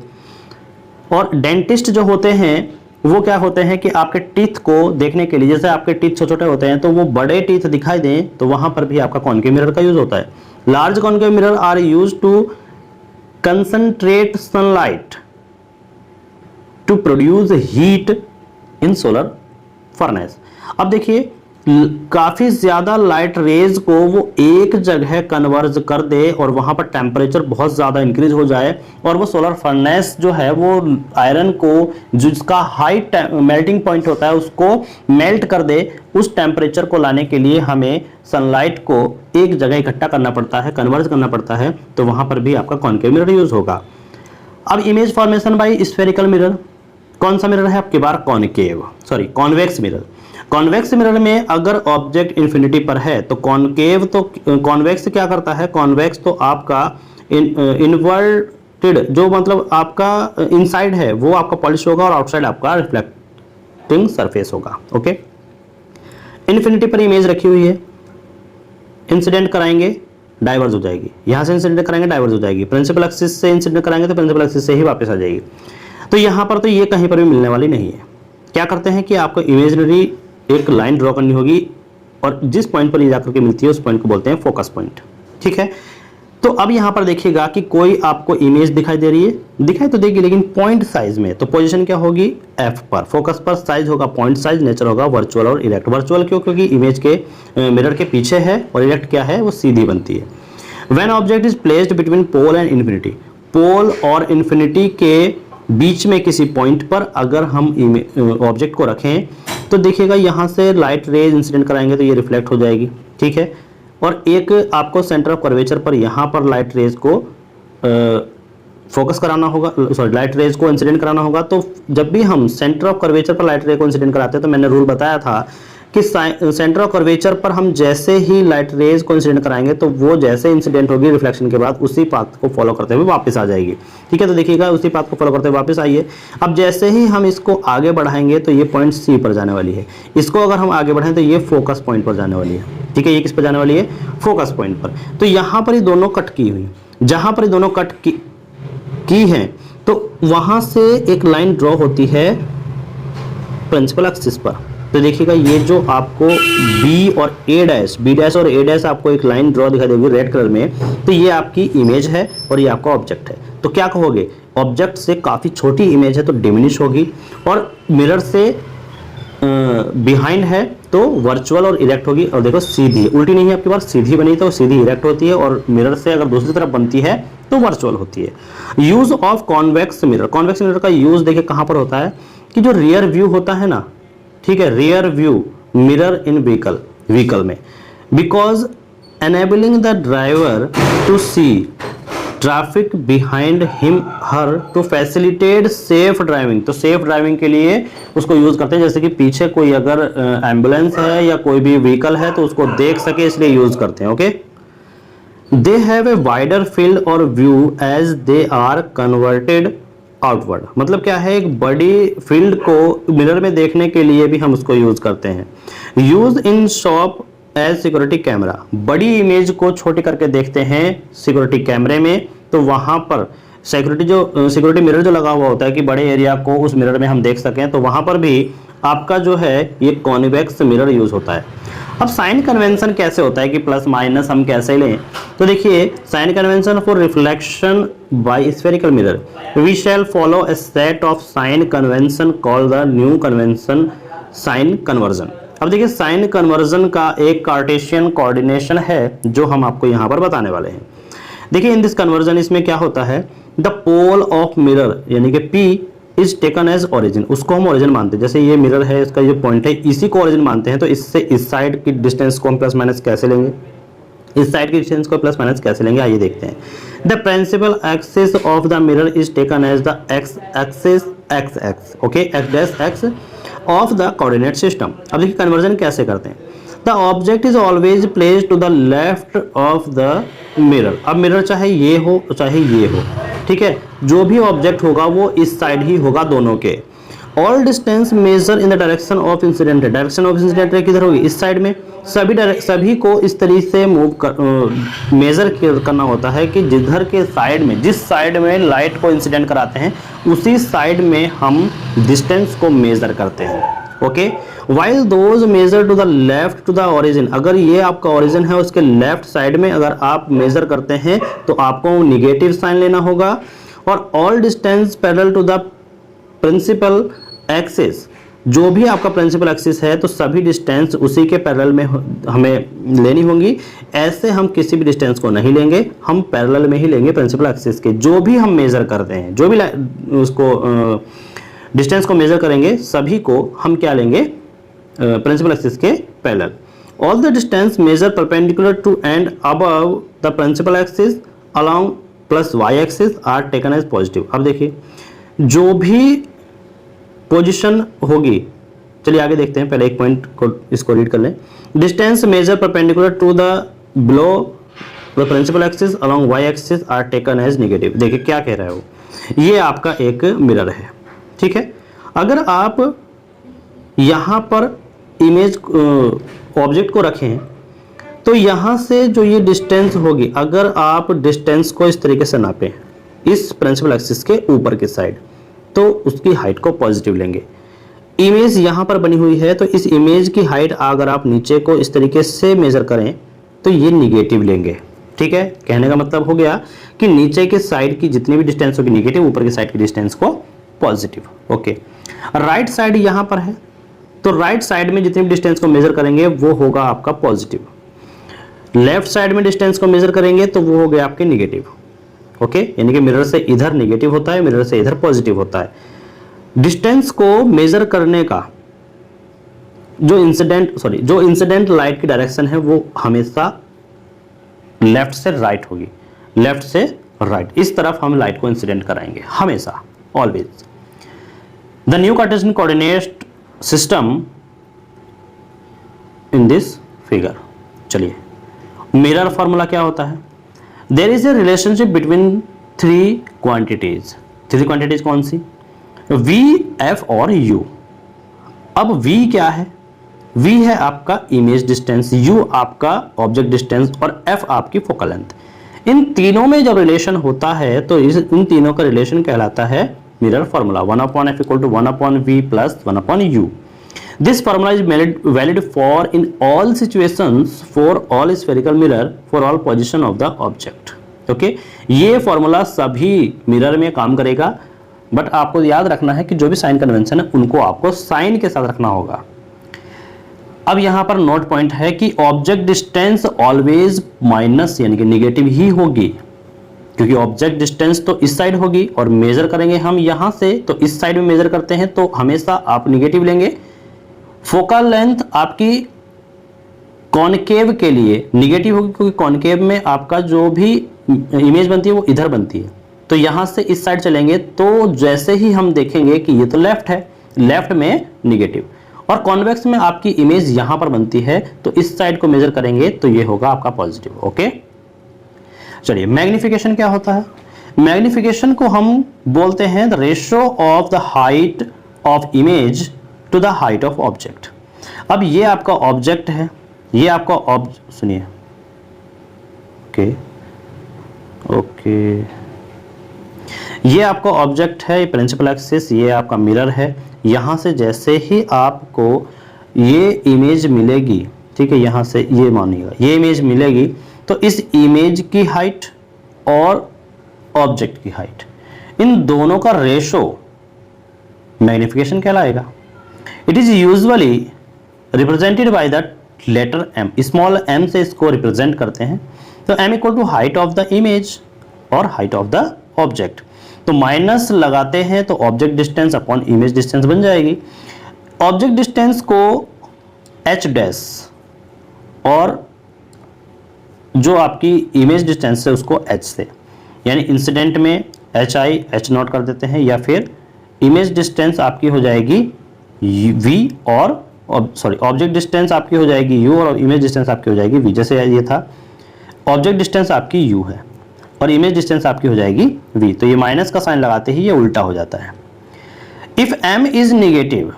और डेंटिस्ट जो होते हैं वो क्या होते हैं कि आपके टीथ को देखने के लिए, जैसे आपके टीथ छोटे छोटे होते हैं तो वो बड़े टीथ दिखाई दें तो वहां पर भी आपका कॉनकेव मिरर का यूज होता है। Large concave mirror are use to concentrate sunlight to produce heat in solar furnace. अब देखिए, काफी ज्यादा लाइट रेज को वो एक जगह कन्वर्ज कर दे और वहां पर टेम्परेचर बहुत ज्यादा इंक्रीज हो जाए, और वो सोलर फर्नेस जो है वो आयरन को, जिसका हाई मेल्टिंग पॉइंट होता है, उसको मेल्ट कर दे। उस टेम्परेचर को लाने के लिए हमें सनलाइट को एक जगह इकट्ठा करना पड़ता है, कन्वर्ज करना पड़ता है, तो वहां पर भी आपका कॉनकेव मिरर यूज होगा। अब image formation by spherical mirror. कौन सा मिरर है आपके बार, कॉन्वेक्स मिरर। कॉन्वेक्स मिरर में अगर ऑब्जेक्ट इन्फिनिटी पर है तो कॉन्वेक्स क्या करता है, कॉन्वेक्स तो आपका इन्वर्टेड, जो मतलब आपका इनसाइड है वो आपका पॉलिश होगा और आउटसाइड आपका रिफ्लेक्टिंग सरफेस होगा। ओके, इन्फिनिटी पर इमेज रखी हुई है, इंसिडेंट कराएंगे डाइवर्ज हो जाएगी, यहां से इंसिडेंट कराएंगे डाइवर्ज हो जाएगी, प्रिंसिपल एक्सिस से इंसिडेंट कराएंगे तो प्रिंसिपल एक्सिस से ही वापस आ जाएगी। तो यहां पर तो ये कहीं पर भी मिलने वाली नहीं है। क्या करते हैं कि आपको इमेजिनरी एक लाइन ड्रॉ करनी होगी और जिस पॉइंट पर ये जाकर के मिलती है उस पॉइंट को बोलते हैं फोकस पॉइंट। ठीक है, तो अब यहां पर देखिएगा कि कोई आपको इमेज दिखाई दे रही है, दिखाई तो देगी लेकिन पॉइंट साइज में। तो पोजीशन क्या होगी, एफ पर, फोकस पर, साइज होगा पॉइंट साइज, नेचर होगा वर्चुअल और इरेक्ट। वर्चुअल क्यों, क्योंकि इमेज के मिरर के पीछे है, और इरेक्ट क्या है, वो सीधी बनती है। When object is placed between pole and infinity, pole और इन्फिनिटी के बीच में किसी पॉइंट पर अगर हम ऑब्जेक्ट को रखें तो देखिएगा यहाँ से लाइट रेज इंसिडेंट कराएंगे तो ये रिफ्लेक्ट हो जाएगी। ठीक है, और एक आपको सेंटर ऑफ कर्वेचर पर यहाँ पर लाइट रेज को फोकस कराना होगा, लाइट रेज को इंसिडेंट कराना होगा। तो जब भी हम सेंटर ऑफ कर्वेचर पर लाइट रे को इंसिडेंट कराते हैं तो मैंने रूल बताया था कि सेंटर ऑफ कर्वेचर पर हम जैसे ही लाइट रेज को इंसिडेंट कराएंगे तो वो जैसे इंसिडेंट होगी रिफ्लेक्शन के बाद उसी पाथ को फॉलो करते हुए वापस आ जाएगी। ठीक है, तो देखिएगा उसी पाथ को फॉलो करते हुए वापस आइए। अब जैसे ही हम इसको आगे बढ़ाएंगे तो ये पॉइंट सी पर जाने वाली है, इसको अगर हम आगे बढ़ाएं तो ये फोकस पॉइंट पर जाने वाली है। ठीक है, ये किस पर जाने वाली है, फोकस पॉइंट पर। तो यहाँ पर ये दोनों कट की हुई, जहां पर ये दोनों कट की है तो वहां से एक लाइन ड्रॉ होती है प्रिंसिपल एक्सिस पर। तो देखिएगा ये जो आपको बी और ए डैश और ए डैश आपको एक लाइन ड्रॉ दिखाई देगी रेड कलर में, तो ये आपकी इमेज है और ये आपका ऑब्जेक्ट है। तो क्या कहोगे, ऑब्जेक्ट से काफ़ी छोटी इमेज है तो डिमिनिश होगी, और मिरर से बिहाइंड है तो वर्चुअल और इरेक्ट होगी, और देखो सीधी, उल्टी नहीं है आपके पास, सीधी बनी तो सीधी इरेक्ट होती है, और मिरर से अगर दूसरी तरफ बनती है तो वर्चुअल होती है। Use of convex mirror, convex mirror का यूज देखिए कहां पर होता है कि जो रियर व्यू होता है ना, ठीक है, rear view mirror in vehicle में, because enabling the driver to see traffic behind him her to facilitate safe driving, तो सेफ ड्राइविंग के लिए उसको यूज करते हैं, जैसे कि पीछे कोई अगर एम्बुलेंस है या कोई भी व्हीकल है तो उसको देख सके, इसलिए यूज करते हैं। Okay, they have a wider field of view as they are converted outward, मतलब क्या है, एक बड़ी फील्ड को मिरर में देखने के लिए भी हम उसको यूज करते हैं। Use in shop as security camera, बड़ी इमेज को छोटे करके देखते हैं सिक्योरिटी कैमरे में, तो वहां पर सिक्योरिटी मिरर जो लगा हुआ होता है कि बड़े एरिया को उस मिरर में हम देख सकें, तो वहां पर भी आपका जो है ये कॉन्वेक्स मिरर यूज होता है। अब साइन कन्वेंशन कैसे होता है कि प्लस माइनस हम कैसे लें, तो देखिए sign convention for reflection by spherical mirror, we shall follow a set of sign convention called the new convention sign conversion. अब देखिए साइन कन्वर्जन का एक कार्टेशियन कोऑर्डिनेशन है जो हम आपको यहाँ पर बताने वाले हैं। देखिए इन दिस कन्वर्जन, इसमें क्या होता है, द पोल ऑफ मिरर यानी कि P is taken as origin, उसको हम ओरिजिन मानते हैं, जैसे ये मिरर है, इसका जो पॉइंट है इसी को ओरिजिन मानते हैं, तो इससे इस साइड की डिस्टेंस को हम प्लस माइनस कैसे लेंगे, इस साइड की डिस्टेंस को प्लस माइनस कैसे लेंगे, आइए देखते हैं। The principal axis of the mirror is taken as the X axis X, okay, X dash X of the coordinate system. अब देखिए कन्वर्जन कैसे करते हैं, the object is always placed to the left of the mirror, अब mirror चाहे ये हो चाहे ये हो, ठीक है, जो भी ऑब्जेक्ट होगा वो इस साइड ही होगा दोनों के। All distance measure in the direction of incident ray, direction of incident ray किधर होगी, इस साइड में, सभी को इस तरीके से मेजर करना होता है कि जिधर के साइड में, जिस साइड में लाइट को इंसिडेंट कराते हैं उसी साइड में हम डिस्टेंस को मेजर करते हैं। Okay, while those measure to the left to the origin, अगर ये आपका ओरिजिन है उसके लेफ्ट साइड में अगर आप मेजर करते हैं तो आपको निगेटिव साइन लेना होगा। और all distance parallel to the principal axis, जो भी आपका प्रिंसिपल एक्सिस है तो सभी डिस्टेंस उसी के पैरेलल में हमें लेनी होंगी। ऐसे हम किसी भी डिस्टेंस को नहीं लेंगे, हम पैरेलल में ही लेंगे प्रिंसिपल एक्सिस के, जो भी हम मेजर करते हैं, जो भी उसको डिस्टेंस को मेजर करेंगे सभी को हम क्या लेंगे, प्रिंसिपल एक्सिस के parallel. All the distance measure perpendicular to and above the principal axis along plus Y axis are taken as positive. अब देखिए जो भी पोजीशन होगी, चलिए आगे देखते हैं, पहले एक पॉइंट को इसको रीड कर लें। Distance measure perpendicular to the below the principal axis along Y axis are taken as negative. देखिए क्या कह रहा है वो, ये आपका एक मिरर है, ठीक है, अगर आप यहाँ पर इमेज ऑब्जेक्ट को रखें तो यहाँ से जो ये डिस्टेंस होगी, अगर आप डिस्टेंस को इस तरीके से नापें इस प्रिंसिपल एक्सिस के ऊपर की साइड, तो उसकी हाइट को पॉजिटिव लेंगे। इमेज यहाँ पर बनी हुई है तो इस इमेज की हाइट अगर आप नीचे को इस तरीके से मेजर करें तो ये निगेटिव लेंगे, ठीक है। कहने का मतलब हो गया कि नीचे के साइड की जितनी भी डिस्टेंस होगी निगेटिव, ऊपर की साइड की डिस्टेंस को पॉजिटिव। ओके, राइट साइड यहाँ पर है तो राइट साइड में जितनी भी डिस्टेंस को मेजर करेंगे वो होगा आपका पॉजिटिव। लेफ्ट साइड में डिस्टेंस को मेजर करेंगे तो वो हो गया आपके निगेटिव। ओके, यानी कि मिरर से इधर नेगेटिव होता है, मिरर से इधर पॉजिटिव होता है। डिस्टेंस को मेजर करने का जो इंसिडेंट लाइट की डायरेक्शन है वो हमेशा लेफ्ट से राइट होगी, लेफ्ट से राइट, इस तरफ हम लाइट को इंसिडेंट कराएंगे हमेशा, always. The new Cartesian coordinate system in this figure. चलिए मिरर फॉर्मूला क्या होता है, there is a relationship between three quantities कौन सी, V, F और U। अब V क्या है, V है आपका इमेज डिस्टेंस, U आपका ऑब्जेक्ट डिस्टेंस और F आपकी फोकल लेंथ। इन तीनों में जब रिलेशन होता है तो इन तीनों का रिलेशन कहलाता है mirror formula, 1/f = 1/v + 1/u। This formula is valid for in all situations for all spherical mirror for all position of the object। Okay, ये फॉर्मूला सभी मिरर में काम करेगा, बट आपको याद रखना है कि जो भी साइन कन्वेंशन है उनको आपको साइन के साथ रखना होगा। अब यहां पर नोट पॉइंट है कि ऑब्जेक्ट डिस्टेंस ऑलवेज माइनस यानी कि निगेटिव ही होगी, क्योंकि ऑब्जेक्ट डिस्टेंस तो इस साइड होगी और मेजर करेंगे हम यहां से तो इस साइड में मेजर करते हैं तो हमेशा आप निगेटिव लेंगे। फोकल लेंथ आपकी कॉनकेव के लिए निगेटिव होगी, क्योंकि कॉनकेव में आपका जो भी इमेज बनती है वो इधर बनती है, तो यहां से इस साइड चलेंगे तो जैसे ही हम देखेंगे कि ये तो लेफ्ट है, लेफ्ट में निगेटिव, और कॉन्वेक्स में आपकी इमेज यहां पर बनती है तो इस साइड को मेजर करेंगे तो ये होगा आपका पॉजिटिव। ओके, चलिए मैग्निफिकेशन क्या होता है? मैग्निफिकेशन को हम बोलते हैं the ratio of the height of image to the height of object. अब ये आपका ऑब्जेक्ट है, ये आपका सुनिए, ओके ओके, ये आपका ऑब्जेक्ट है प्रिंसिपल एक्सिस, ये आपका मिरर है। यहां से जैसे ही आपको ये इमेज मिलेगी, ठीक है, यहां से ये मानिएगा ये इमेज मिलेगी, तो इस इमेज की हाइट और ऑब्जेक्ट की हाइट, इन दोनों का रेशो मैग्निफिकेशन कहलाएगा। It is usually represented by the letter m, small m से इसको रिप्रेजेंट करते हैं। तो m equal to height of the image और हाइट ऑफ द ऑब्जेक्ट, तो माइनस लगाते हैं तो object distance upon image distance बन जाएगी। ऑब्जेक्ट डिस्टेंस को h डैश और जो आपकी इमेज डिस्टेंस है उसको h से, यानी इंसिडेंट में hi h नॉट कर देते हैं, या फिर इमेज डिस्टेंस आपकी हो जाएगी v और सॉरी ऑब्जेक्ट डिस्टेंस आपकी हो जाएगी u और इमेज डिस्टेंस आपकी हो जाएगी v। जैसे ये था ऑब्जेक्ट डिस्टेंस आपकी u है और इमेज डिस्टेंस आपकी हो जाएगी v, तो ये माइनस का साइन लगाते ही ये उल्टा हो जाता है। If m is negative,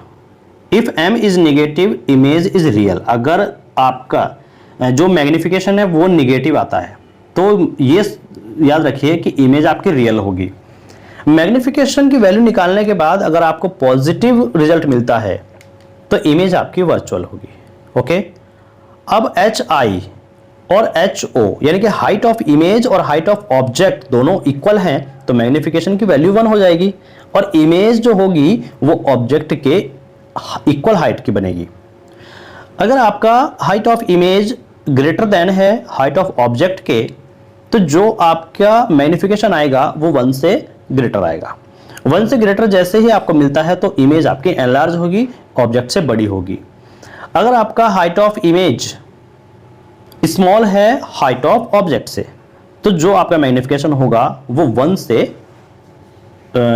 if m is negative image is real, अगर आपका जो मैग्निफिकेशन है वो निगेटिव आता है तो ये याद रखिए कि इमेज आपकी रियल होगी। मैग्निफिकेशन की वैल्यू निकालने के बाद अगर आपको पॉजिटिव रिजल्ट मिलता है तो इमेज आपकी वर्चुअल होगी। ओके, अब hi और ho यानी कि हाइट ऑफ इमेज और हाइट ऑफ ऑब्जेक्ट दोनों इक्वल हैं तो मैग्निफिकेशन की वैल्यू 1 हो जाएगी और इमेज जो होगी वो ऑब्जेक्ट के इक्वल हाइट की बनेगी। अगर आपका height of image greater than है हाइट ऑफ ऑब्जेक्ट के, तो जो आपका मैग्निफिकेशन आएगा वो 1 से ग्रेटर आएगा। 1 से ग्रेटर जैसे ही आपको मिलता है तो इमेज आपकी एनलार्ज होगी, ऑब्जेक्ट से बड़ी होगी। अगर आपका हाइट ऑफ इमेज स्मॉल है हाइट ऑफ ऑब्जेक्ट से, तो जो आपका मैग्निफिकेशन होगा वो 1 से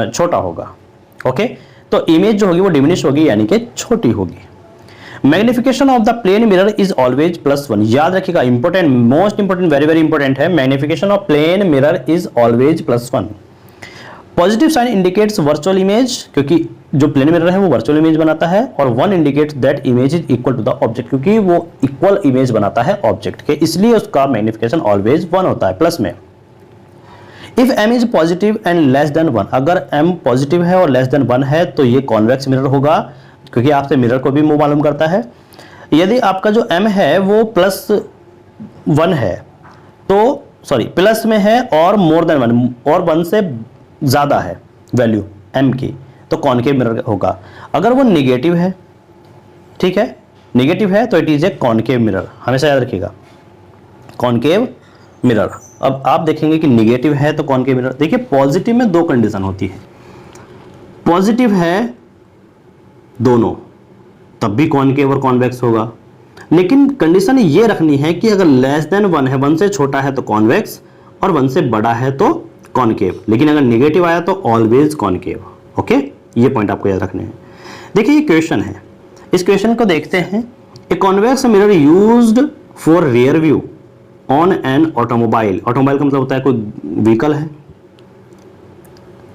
छोटा होगा। ओके, तो इमेज जो होगी वो डिमिनिश होगी यानी कि छोटी होगी। Magnification of the plane mirror is always +1। याद रखिएगा, important, most important, very very important है, magnification of plane mirror is always +1। Positive sign indicates virtual image, क्योंकि जो प्लेन मिरर है वो वर्चुअल इमेज बनाता है, और 1 indicates that image is equal to the object, क्योंकि वो इक्वल इमेज बनाता है ऑब्जेक्ट के, इसलिए उसका मैग्निफिकेशन ऑलवेज 1 होता है प्लस में। If m is positive and less than 1, अगर m पॉजिटिव है और लेस देन 1 है तो ये कॉन्वेक्स मिरर होगा, क्योंकि आपसे मिरर को भी मुंह मालूम करता है। यदि आपका जो m है वो +1 है तो सॉरी प्लस में है और मोर देन 1 और 1 से ज़्यादा है वैल्यू m की, तो कॉनकेव मिरर होगा। अगर वो नेगेटिव है, ठीक है, नेगेटिव है तो it is a concave mirror, हमेशा याद रखिएगा कॉनकेव मिरर। अब आप देखेंगे कि नेगेटिव है तो कॉनकेव मिरर। देखिए पॉजिटिव में 2 कंडीशन होती है, पॉजिटिव है दोनों तब भी कॉनकेव और कॉन्वेक्स होगा, लेकिन कंडीशन ये रखनी है कि अगर लेस देन 1 है, 1 से छोटा है तो कॉन्वेक्स और 1 से बड़ा है तो कॉनकेव, लेकिन अगर नेगेटिव आया तो ऑलवेज कॉनकेव। ओके, ये पॉइंट आपको याद रखने हैं। देखिए ये क्वेश्चन है, इस क्वेश्चन को देखते हैं। A convex mirror used for rear view on an automobile, automobile का मतलब होता है कोई व्हीकल है,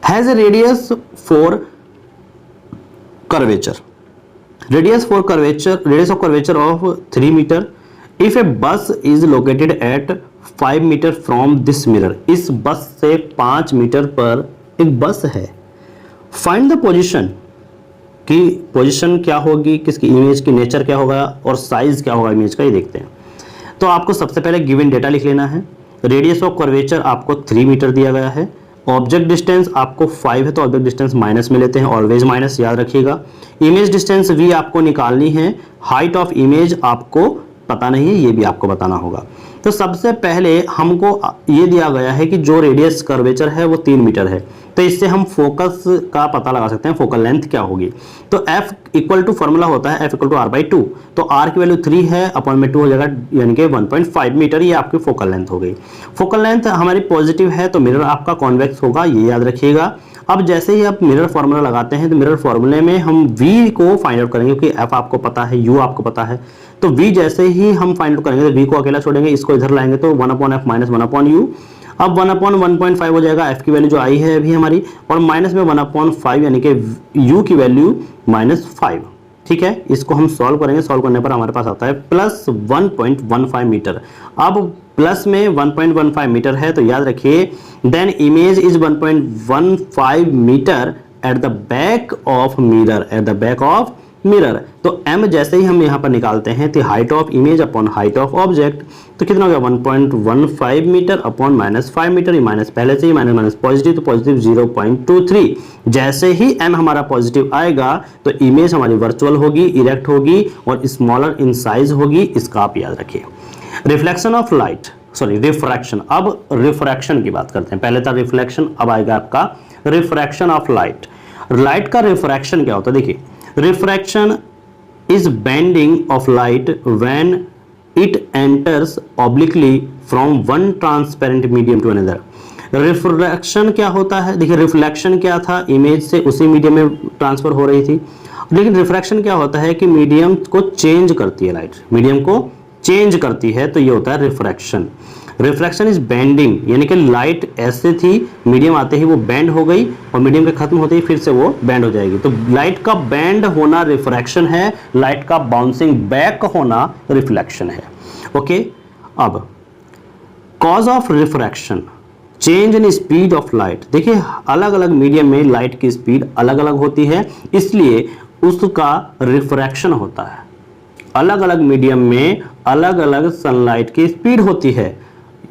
has a radius for curvature, radius of curvature of 3 metre. If a bus is located at 5 metre from this mirror, इस bus से 5 metre पर एक बस है। फाइंड द पोजीशन, की पोजीशन क्या होगी, किसकी इमेज की नेचर क्या होगा और साइज क्या होगा इमेज का, ये देखते हैं। तो आपको सबसे पहले गिवन डेटा लिख लेना है। रेडियस ऑफ कर्वेचर आपको 3 मीटर दिया गया है ऑब्जेक्ट डिस्टेंस आपको 5 है तो ऑब्जेक्ट डिस्टेंस माइनस में लेते हैं, ऑलवेज माइनस, याद रखिएगा। इमेज डिस्टेंस v आपको निकालनी है, हाइट ऑफ इमेज आपको पता नहीं है, ये भी आपको बताना होगा। तो सबसे पहले हमको ये दिया गया है कि जो रेडियस कर्वेचर है वो 3 मीटर है, तो इससे हम फोकस का पता लगा सकते हैं, फोकल लेंथ क्या होगी। तो f इक्वल टू फॉर्मूला होता है f इक्वल टू r/2, तो r की वैल्यू 3 है, अपॉन में 2 हो जाएगा, यानी कि 1.5 मीटर, ये आपकी फोकल लेंथ हो गई। फोकल लेंथ हमारी पॉजिटिव है तो मिरर आपका कॉन्वेक्स होगा, ये याद रखिएगा। अब जैसे ही आप मिरर फार्मूला लगाते हैं तो मिरर फार्मूले में हम v को फाइंड आउट करेंगे, क्योंकि f आपको पता है, u आपको पता है, तो v जैसे ही हम फाइंड आउट करेंगे तो v को अकेला छोड़ेंगे, इसको इधर लाएंगे तो 1/f माइनस 1/u, अब 1/1.5 हो जाएगा, f की वैल्यू जो आई है अभी हमारी, और माइनस में 1/5 यानी कि u की वैल्यू -5। ठीक है, इसको हम सॉल्व करेंगे, सॉल्व करने पर हमारे पास आता है प्लस 1.15 मीटर। अब प्लस में 1.15 मीटर है तो याद रखिए then image is 1.15 metre at the back of mirror, at the back of mirror. तो m जैसे ही हम यहाँ पर निकालते हैं तो height of image upon height of object, तो कितना हो गया 1.15 मीटर अपॉन -5 मीटर, ये माइनस पहले से ही, माइनस माइनस पॉजिटिव, तो पॉजिटिव 0.23। जैसे ही m हमारा पॉजिटिव आएगा तो इमेज हमारी वर्चुअल होगी, इरेक्ट होगी और स्मॉलर इन साइज होगी, इसका आप याद रखिए। Reflection of light, sorry refraction, अब रिफ्रैक्शन की बात करते हैं। पहले था रिफ्लेक्शन, अब आएगा आपका रिफ्रैक्शन ऑफ लाइट। लाइट का रिफ्रैक्शन क्या होता है, देखिए refraction is bending of light when it enters obliquely from one transparent medium to another। Refraction क्या होता है, देखिए रिफ्लेक्शन क्या था, इमेज से उसी मीडियम में ट्रांसफर हो रही थी, लेकिन रिफ्रैक्शन क्या होता है कि मीडियम को चेंज करती है, लाइट मीडियम को चेंज करती है, तो ये होता है रिफ्रैक्शन। रिफ्लेक्शन इज बेंडिंग, यानी कि लाइट ऐसे थी, मीडियम आते ही वो बेंड हो गई और मीडियम के खत्म होते ही फिर से वो बेंड हो जाएगी, तो लाइट का बेंड होना रिफ्रैक्शन है, लाइट का बाउंसिंग बैक होना रिफ्लेक्शन है। ओके, अब cause of refraction, change in speed of light. देखिए अलग अलग मीडियम में लाइट की स्पीड अलग अलग होती है, इसलिए उसका रिफ्रैक्शन होता है। अलग अलग मीडियम में अलग अलग सनलाइट की स्पीड होती है,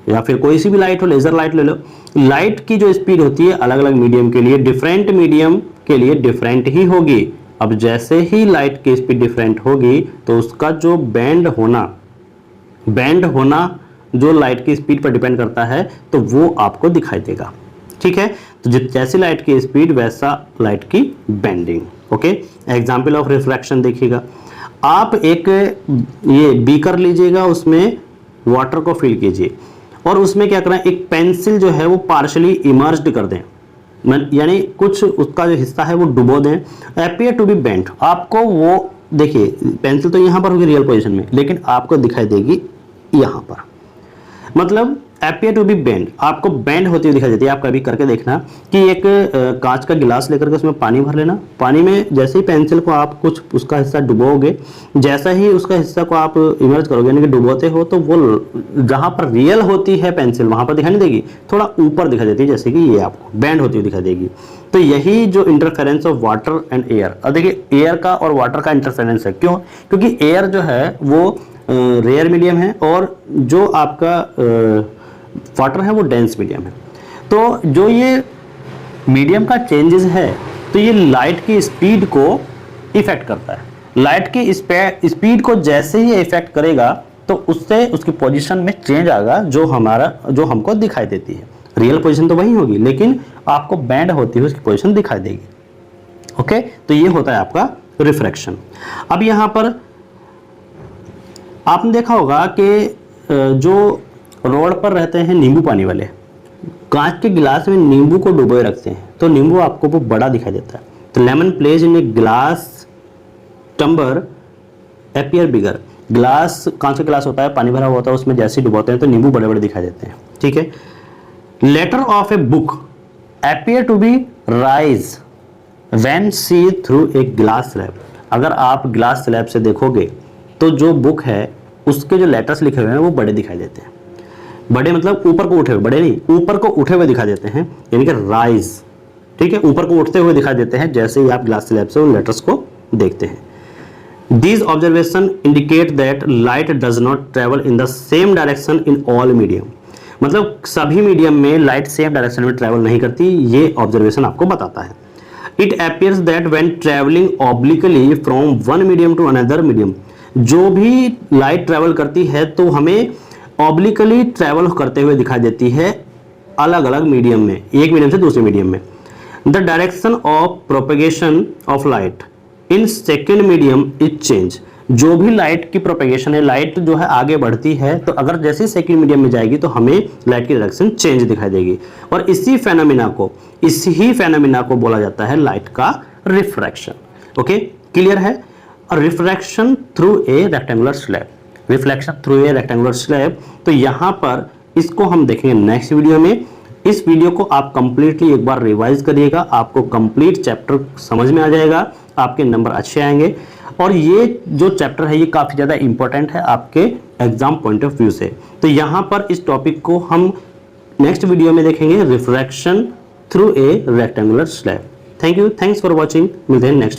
या फिर कोई सी भी लाइट हो, लेजर लाइट ले लो, लाइट की जो स्पीड होती है अलग अलग मीडियम के लिए, डिफरेंट मीडियम के लिए डिफरेंट ही होगी। अब जैसे ही लाइट की स्पीड डिफरेंट होगी तो उसका जो बेंड होना जो लाइट की स्पीड पर डिपेंड करता है, तो वो आपको दिखाई देगा। ठीक है, तो जैसी लाइट की स्पीड वैसा लाइट की bending. Okay, example of refraction देखिएगा, आप एक ये बीकर लीजिएगा, उसमें वाटर को फिल कीजिए और उसमें क्या करें, एक पेंसिल जो है वो पार्शली इमर्ज्ड कर दें, यानी कुछ उसका जो हिस्सा है वो डुबो दें, अपीयर टू बी बेंट। आपको वो देखिए पेंसिल तो यहाँ पर होगी रियल पोजीशन में, लेकिन आपको दिखाई देगी यहाँ पर, मतलब अपीयर टू बी बेंड, आपको बेंड होती हुई दिखाई देती है। आप कभी करके देखना कि एक कांच का गिलास लेकर के उसमें पानी भर लेना, पानी में जैसे ही पेंसिल को आप कुछ उसका हिस्सा डुबोगे, जैसा ही उसका हिस्सा को आप इमर्ज करोगे यानी कि डुबोते हो, तो वो जहाँ पर रियल होती है पेंसिल वहाँ पर दिखाई नहीं देगी, थोड़ा ऊपर दिखाई देती है, जैसे कि ये आपको बेंड होती हुई दिखाई देगी। तो यही जो interference of water and air, और देखिए एयर का और वाटर का इंटरफेरेंस है, क्यों, क्योंकि एयर जो है वो रेयर मीडियम है और जो आपका वाटर है वो डेंस मीडियम है। तो जो ये मीडियम का चेंजेस है तो ये लाइट की स्पीड को इफेक्ट करता है। लाइट की स्पीड को जैसे ही इफेक्ट करेगा तो उससे उसकी पोजीशन में चेंज आएगा, जो हमको दिखाई देती है। रियल पोजीशन तो वही होगी, लेकिन आपको बैंड होती है उसकी पोजीशन दिखाई देगी। ओके, तो ये होता है आपका रिफ्रैक्शन। अब यहाँ पर आपने देखा होगा कि जो रोड पर रहते हैं नींबू पानी वाले, कांच के गिलास में नींबू को डुबोए रखते हैं तो नींबू आपको वो बड़ा दिखाई देता है। तो lemon placed in a glass tumbler appear bigger. Glass, कांच का गिलास होता है, पानी भरा हुआ होता है, उसमें जैसे डुबोते हैं तो नींबू बड़े बड़े दिखाई देते हैं। ठीक है, letter of a book appear to be raise when see through a glass slab. अगर आप ग्लास स्लैब से देखोगे तो जो बुक है उसके जो लेटर्स लिखे हुए हैं वो बड़े दिखाई देते हैं। बड़े मतलब ऊपर को उठे हुए, बड़े नहीं, ऊपर को उठे हुए दिखाई देते हैं, यानी कि राइज। ठीक है, ऊपर को उठते हुए दिखाई देते हैं जैसे ही आप ग्लास स्लैब से उन लेटर्स को देखते हैं। These observations indicate that light does not travel in the same direction in all medium। मतलब सभी मीडियम में लाइट सेम डायरेक्शन में ट्रैवल नहीं करती, ये ऑब्जर्वेशन आपको बताता है। It appears that when traveling obliquely from one medium to another medium, जो भी लाइट ट्रैवल करती है तो हमें ऑब्लिकली ट्रैवल करते हुए दिखाई देती है अलग अलग मीडियम में, एक मीडियम से दूसरे मीडियम में। The direction of propagation of light in second medium is change, जो भी लाइट की प्रोपेगेशन है, लाइट जो है आगे बढ़ती है, तो अगर जैसे सेकेंड मीडियम में जाएगी तो हमें लाइट की डायरेक्शन चेंज दिखाई देगी। और इसी फेनोमेना को बोला जाता है लाइट का रिफ्रैक्शन। ओके, क्लियर है? Refraction through a rectangular slab, reflection through a rectangular slab, तो यहां पर इसको हम देखेंगे नेक्स्ट वीडियो में। इस वीडियो को आप कंप्लीटली एक बार रिवाइज करिएगा, आपको कंप्लीट चैप्टर समझ में आ जाएगा, आपके नंबर अच्छे आएंगे। और ये जो चैप्टर है ये काफ़ी ज़्यादा इंपॉर्टेंट है आपके एग्जाम पॉइंट ऑफ व्यू से। तो यहाँ पर इस टॉपिक को हम नेक्स्ट वीडियो में देखेंगे, refraction through a rectangular slab. Thank you, thanks for watching, मिलते हैं नेक्स्ट